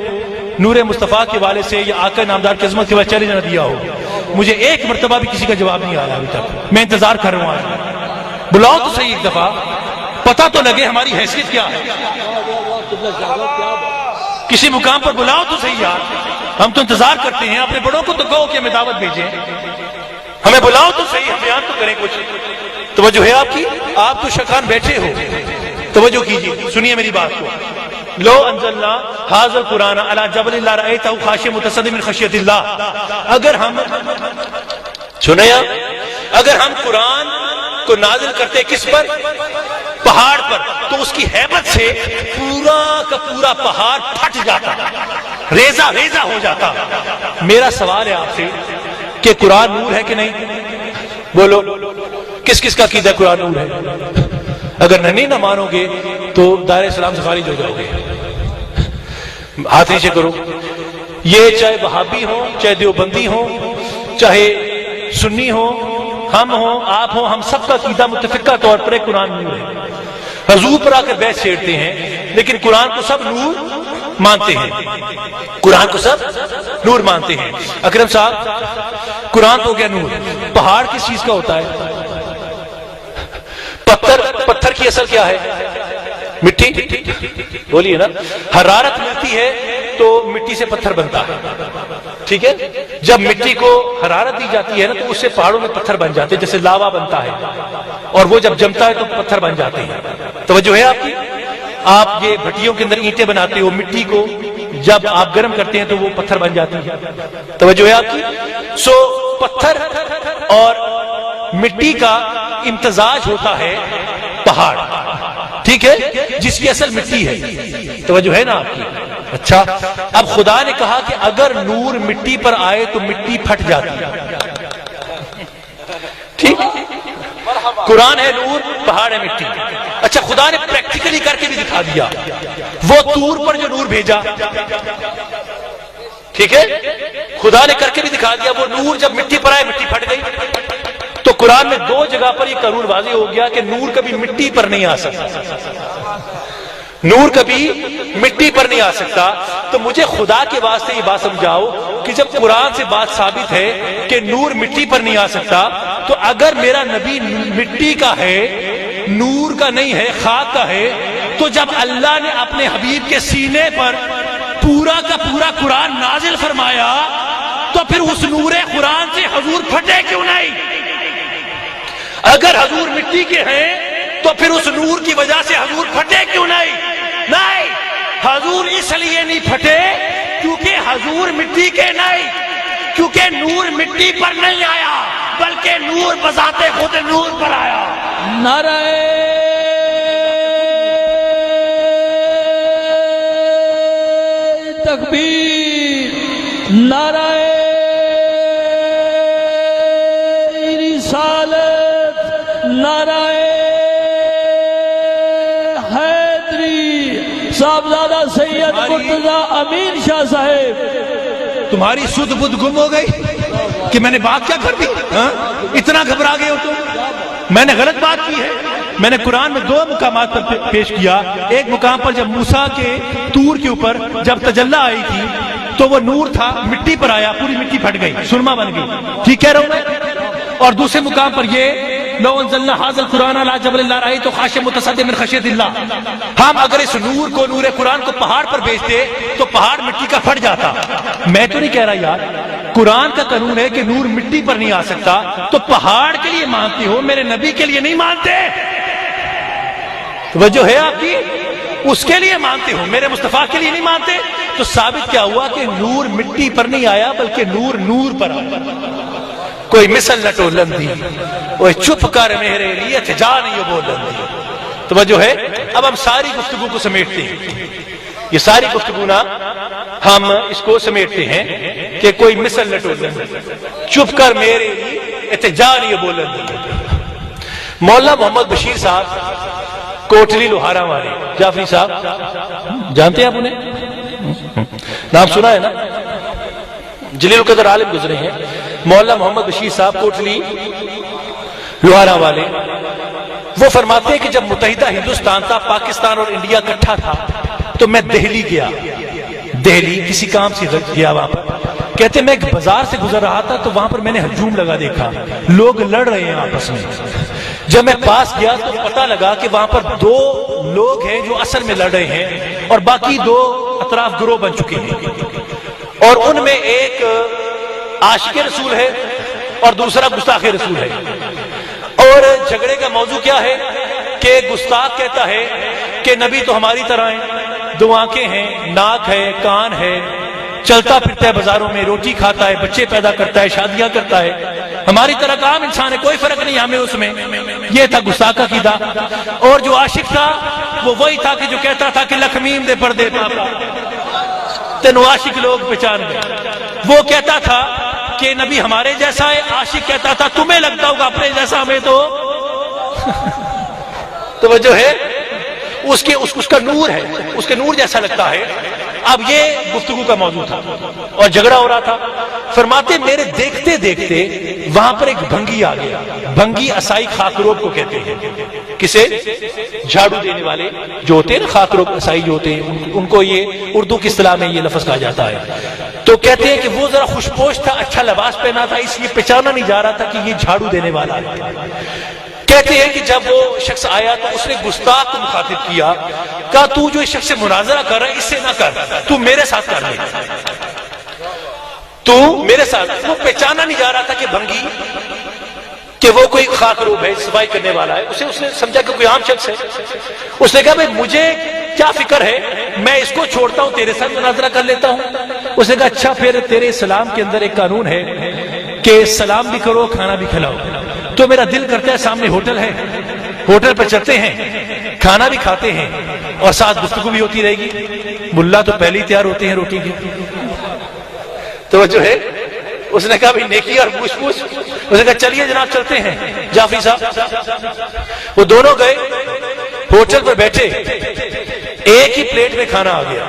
Speaker 3: نور مصطفیٰ کے والے سے یا آقا نامدار کی عظمت کے بعد چیلنج نہ دیا ہو؟ مجھے ایک مرتبہ بھی کسی کا جواب نہیں آیا ابھی تک۔ میں انتظار کر رہا ہوں، آج بلاؤ تو صحیح، ایک دفعہ پتہ تو لگے ہماری حیثیت کیا ہے۔ کسی مقام پر بلاؤ تو صحیح یار، ہم تو انتظار کرتے ہیں۔ اپنے بڑوں کو تو کہو کہ ہمیں دعوت بھیجیں، ہمیں بلاؤ تو صحیح، ہم بیان تو کریں کچھ۔ توجہ ہے آپ کی؟ آپ تو شکان بیٹھے ہو، توجہ کیجیے، سنیے میری بات کو۔ لو انزلنا ھذا القرآن علی جبل لرأیتہ خاشعا متصدعا من خشیۃ اللہ۔ اگر ہم سنیا، اگر ہم قرآن کو نازل کرتے کس پر؟ پہاڑ پر، تو اس کی ہیبت سے پورا کا پورا پہاڑ پھٹ جاتا، ریزہ ریزہ ہو جاتا۔ میرا سوال ہے آپ سے
Speaker 1: کہ قرآن نور ہے کہ نہیں؟ بولو کس کس کا عقیدہ قرآن نور ہے؟ اگر نہیں نہ مانو گے تو دائرہ اسلام سے خارج ہو جاؤ گے. ہاتھ نیچے کرو. یہ چاہے وہابی ہوں، چاہے دیوبندی ہوں، چاہے سنی ہوں، ہم ہوں، آپ ہوں، ہم سب کا عقیدہ متفقہ طور پر قرآن نور ہے. حضور پر آ کر بحث چھیڑتے ہیں لیکن قرآن کو سب نور مانتے ہیں. قرآن کو سب نور مانتے ہیں. اکرم صاحب قرآن تو ہو گیا نور. پہاڑ کس چیز کا ہوتا ہے؟ پتھر کی اصل کیا ہے؟ مٹی. بولیے نا. حرارت ملتی ہے تو مٹی سے پتھر بنتا ہے. ٹھیک ہے. جب مٹی کو حرارت دی جاتی ہے نا تو اس سے پہاڑوں میں پتھر بن جاتے ہیں، جیسے لاوا بنتا ہے، اور وہ جب جمتا ہے تو پتھر بن جاتے ہیں. توجہ ہے آپ کی؟ آپ یہ بھٹیوں کے اندر اینٹیں بناتے ہو، مٹی کو جب آپ گرم کرتے ہیں تو وہ پتھر بن جاتی ہے. توجہ ہے آپ کی؟ سو پتھر اور مٹی کا امتزاج ہوتا ہے پہاڑ. ٹھیک ہے، جس کی اصل مٹی ہے. توجہ ہے نا آپ کی؟ اچھا، اب خدا نے کہا کہ اگر نور مٹی پر آئے تو مٹی پھٹ جاتی ہے. ٹھیک، قرآن ہے نور، پہاڑ ہے مٹی. اچھا، خدا نے پریکٹیکلی کر کے بھی دکھا دیا. وہ طور پر جو نور بھیجا، ٹھیک ہے، خدا نے کر کے بھی دکھا دیا. وہ نور جب مٹی پر آئے مٹی پھٹ گئی. تو قرآن میں دو جگہ پر یہ قانون واضح ہو گیا کہ نور کبھی مٹی پر نہیں آ سکتا. نور کبھی مٹی پر نہیں آ سکتا. تو مجھے خدا کے واسطے یہ بات سمجھاؤ کہ جب قرآن سے بات ثابت ہے کہ نور مٹی پر نہیں آ سکتا، تو اگر میرا نبی مٹی کا ہے، نور کا نہیں ہے، خاک کا ہے، تو جب اللہ نے اپنے حبیب کے سینے پر پورا کا پورا قرآن نازل فرمایا تو پھر اس نور قرآن سے حضور پھٹے کیوں نہیں؟ اگر حضور مٹی کے ہیں تو پھر اس نور کی وجہ سے حضور پھٹے کیوں نہیں؟ نہیں، حضور اس لیے نہیں پھٹے کیونکہ حضور مٹی کے نہیں، کیونکہ نور مٹی پر نہیں آیا بلکہ نور بذات خود نور پر آیا.
Speaker 2: نعرہ تکبیر، نعرہ رسالت، نعرہ حیدری. صاحبزادہ سید مرتضیٰ امین شاہ صاحب.
Speaker 3: تمہاری سدھ بدھ گم ہو گئی کہ میں نے بات کیا کر دی؟ اتنا گھبرا گئے ہو تم؟ میں نے غلط بات کی ہے. میں نے قرآن میں دو مقامات پر پیش کیا. ایک مقام پر جب موسیٰ کے طور کے اوپر جب تجلی آئی تھی تو وہ نور تھا، مٹی پر آیا، پوری مٹی پھٹ گئی، سرما بن گئی. ٹھیک کہہ رہا ہوں میں؟ اور دوسرے مقام پر یہ لو انزلنا هذا القرآن على جبل لرأيته خاشعا متصدعا من خشیۃ اللہ. ہم اگر اس نور کو، نور قرآن کو پہاڑ پر بھیجتے تو پہاڑ مٹی کا پھٹ جاتا. میں تو نہیں کہہ رہا یار، قرآن کا قانون ہے کہ نور مٹی پر نہیں آ سکتا. تو پہاڑ کے لیے مانتے ہو، میرے نبی کے لیے نہیں مانتے. توجہ ہے آپ کی؟ اس کے لیے مانتے ہو، میرے مصطفیٰ کے لیے نہیں مانتے. تو ثابت کیا ہوا کہ نور مٹی پر نہیں آیا بلکہ نور نور پر آیا. کوئی مثل نہ ٹولن دی، وہ چپ کر میرے لیے جا نہیں بولن دی. توجہ ہے؟ اب ہم ساری گفتگو کو سمیٹتے ہیں. یہ ساری گفتگو نا ہم اس کو سمیٹتے ہیں کہ کوئی مثل نہ ٹولن دی، چپ کر میرے لیے جا نہیں بولن دی. مولانا محمد بشیر صاحب کوٹلی لوہارا والے، جعفری صاحب جانتے ہیں آپ انہیں؟ نام سنا ہے نا؟ جلیل القدر عالم گزرے ہیں. مولانا محمد بشیر صاحب کوٹلی لوہارا والے، وہ فرماتے ہیں کہ جب متحدہ ہندوستان تھا، پاکستان اور انڈیا اکٹھا تھا، تو میں دہلی گیا. دہلی کسی کام سے گیا وہاں پر. کہتے میں ایک بازار سے گزر رہا تھا تو وہاں پر میں نے ہجوم لگا دیکھا، لوگ لڑ رہے ہیں آپس میں. جب میں پاس گیا تو پتہ لگا کہ وہاں پر دو لوگ ہیں جو اصل میں لڑ رہے ہیں اور باقی دو اطراف گروہ بن چکے ہیں. اور ان میں ایک عاشق رسول ہے اور دوسرا گستاخ رسول ہے. اور جھگڑے کا موضوع کیا ہے کہ گستاخ کہتا ہے کہ نبی تو ہماری طرح ہیں، دو آنکھیں ہیں، ناک ہے، کان ہے، چلتا پھرتا ہے بازاروں میں، روٹی کھاتا ہے، بچے پیدا کرتا ہے، شادیاں کرتا ہے، ہماری طرح کا عام انسان ہے، کوئی فرق نہیں ہمیں اس میں. یہ تھا گستاخ کا عقیدہ. اور جو عاشق تھا وہ وہی تھا کہ جو کہتا تھا کہ لکھمیم دے پردے پاپا تینو عاشق لوگ پہچان گئے. وہ کہتا تھا کہ نبی ہمارے جیسا ہے، عاشق کہتا تھا تمہیں لگتا ہوگا اپنے جیسا، ہمیں تو توجہ ہے، اس کا نور ہے، اس کے نور جیسا لگتا ہے۔ اب یہ گفتگو کا موضوع تھا اور جھگڑا ہو رہا تھا۔ فرماتے میرے دیکھتے دیکھتے وہاں پر ایک بھنگی آ گیا۔ بھنگی عصائی خاکروب کو کہتے ہیں، کسے؟ جھاڑو دینے والے جو ہوتے ہیں نا، خاکروب عصائی جو ہوتے ہیں، ان کو یہ اردو کی اصطلاح میں یہ لفظ کہا جاتا ہے۔ تو کہتے ہیں کہ وہ ذرا خوشپوش تھا، اچھا لباس پہنا تھا، اس لیے پہچانا نہیں جا رہا تھا کہ یہ جھاڑو دینے والا ہے۔ کہتے ہیں کہ جب وہ شخص آیا تو اس نے گستاخ کو مخاطب کیا، کہا تو جو اس شخص سے مناظرہ کر رہا ہے اس سے نہ کر، تو میرے ساتھ کر لے، تو میرے ساتھ۔ وہ پہچانا نہیں جا رہا تھا کہ بھنگی کہ وہ کوئی خاکروب ہے، صفائی کرنے والا ہے، اس نے سمجھا کہ کوئی عام شخص ہے۔ اس نے کہا بھائی مجھے کیا فکر ہے، میں اس کو چھوڑتا ہوں، تیرے ساتھ مناظرہ کر لیتا ہوں۔ اس نے کہا اچھا پھر تیرے اسلام کے اندر ایک قانون ہے کہ سلام بھی کرو، کھانا بھی کھلاؤ، تو میرا دل کرتا ہے سامنے ہوٹل ہے، ہوٹل پر چلتے ہیں، کھانا بھی کھاتے ہیں اور ساتھ گفتگو بھی ہوتی رہے گی۔ ملا تو پہلے ہی تیار ہوتے ہیں روٹی کی، تو جو ہے اس نے کہا بھائی نیکی اور پوچھ پوچھ۔ اس نے کہا چلیے جناب چلتے ہیں جعفری صاحب۔ وہ دونوں گئے، ہوٹل پر بیٹھے، ایک ہی پلیٹ میں کھانا آ گیا،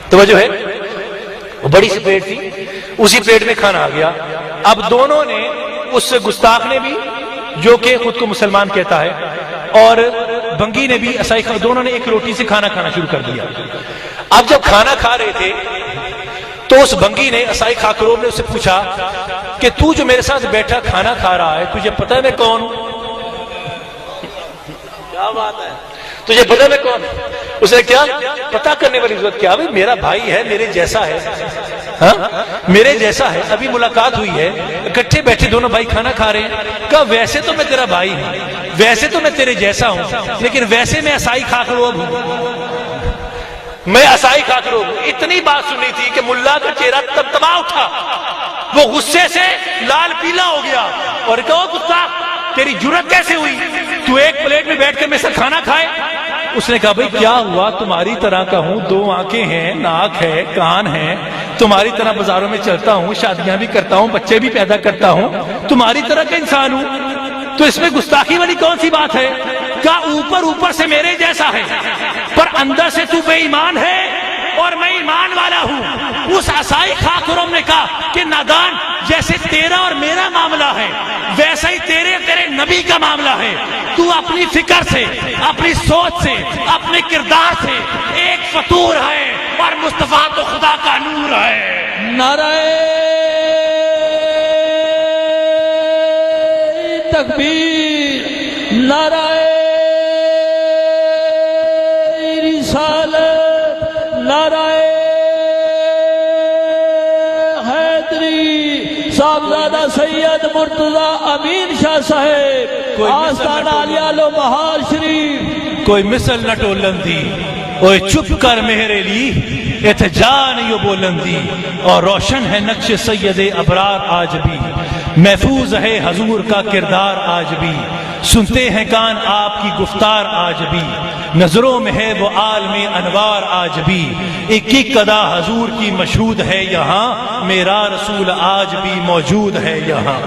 Speaker 3: توجہ ہے، وہ بڑی سی پلیٹ تھی، اسی پلیٹ میں کھانا آ گیا۔ اب دونوں نے، اس گستاخ نے بھی جو کہ خود کو مسلمان کہتا ہے، اور بھنگی نے بھی عصائی، دونوں نے ایک روٹی سے کھانا کھانا شروع کر دیا۔ اب جب کھانا کھا رہے تھے تو اس بھنگی نے، عصائی خاکروب نے اس سے پوچھا کہ تو جو میرے ساتھ بیٹھا کھانا کھا رہا ہے، تجھے پتہ ہے میں کون ہوں؟ کیا بات ہے، تجھے پتہ ہے میں کون؟ اس نے کیا پتا کرنے والی ضرورت کیا، بھائی میرا بھائی ہے، میرے جیسا ہے، ہاں میرے جیسا ہے، ابھی ملاقات ہوئی ہے، اکٹھے بیٹھے دونوں بھائی کھانا کھا رہے ہیں۔ کہا ویسے تو میں تیرا بھائی ہوں، ویسے تو میں تیرے جیسا ہوں، لیکن ویسے میں عصائی خاکروب ہوں، میں عصائی خاکروب ہوں۔ اتنی بات سنی تھی کہ ملا کا چہرہ تبتبا اٹھا، وہ غصے سے لال پیلا ہو گیا اور کہا گستاخ تیری جرأت کیسے ہوئی، تو ایک پلیٹ میں بیٹھ کر میرے ساتھ کھانا کھائے؟ اس نے کہا بھئی کیا ہوا، تمہاری طرح کا ہوں، دو آنکھیں ہیں، ناک ہے، کان ہے، تمہاری طرح بازاروں میں چلتا ہوں، شادیاں بھی کرتا ہوں، بچے بھی پیدا کرتا ہوں، تمہاری طرح کا انسان ہوں، تو اس میں گستاخی والی کون سی بات ہے؟ کیا اوپر سے میرے جیسا ہے پر اندر سے تو بے ایمان ہے اور میں ایمان والا ہوں۔ اس عصائی خاکروب نے کہا کہ نادان، جیسے تیرا اور میرا معاملہ ہے ویسا ہی تیرے نبی کا معاملہ ہے۔ تو اپنی فکر سے، اپنی سوچ سے، اپنے کردار سے ایک فطور ہے اور مصطفیٰ تو خدا کا نور ہے۔
Speaker 2: نعرہ تکبیر، نعرہ رسالت، نعرہ حیدری، صاحبزادہ سید مرتضی امین شاہ صاحب، آستانہ عالیہ لو بہار شریف۔
Speaker 3: کوئی مثل نہ ٹولن دی، اوے چپ کر میرے لی، اتجان یو بولن دی، اور روشن ہے نقش سید ابرار آج بھی، محفوظ ہے حضور کا کردار آج بھی، سنتے ہیں کان آپ کی گفتار آج بھی، نظروں میں ہے وہ عالم انوار آج بھی، ایک ایک قدا حضور کی مشہود ہے یہاں، میرا رسول آج بھی موجود ہے یہاں۔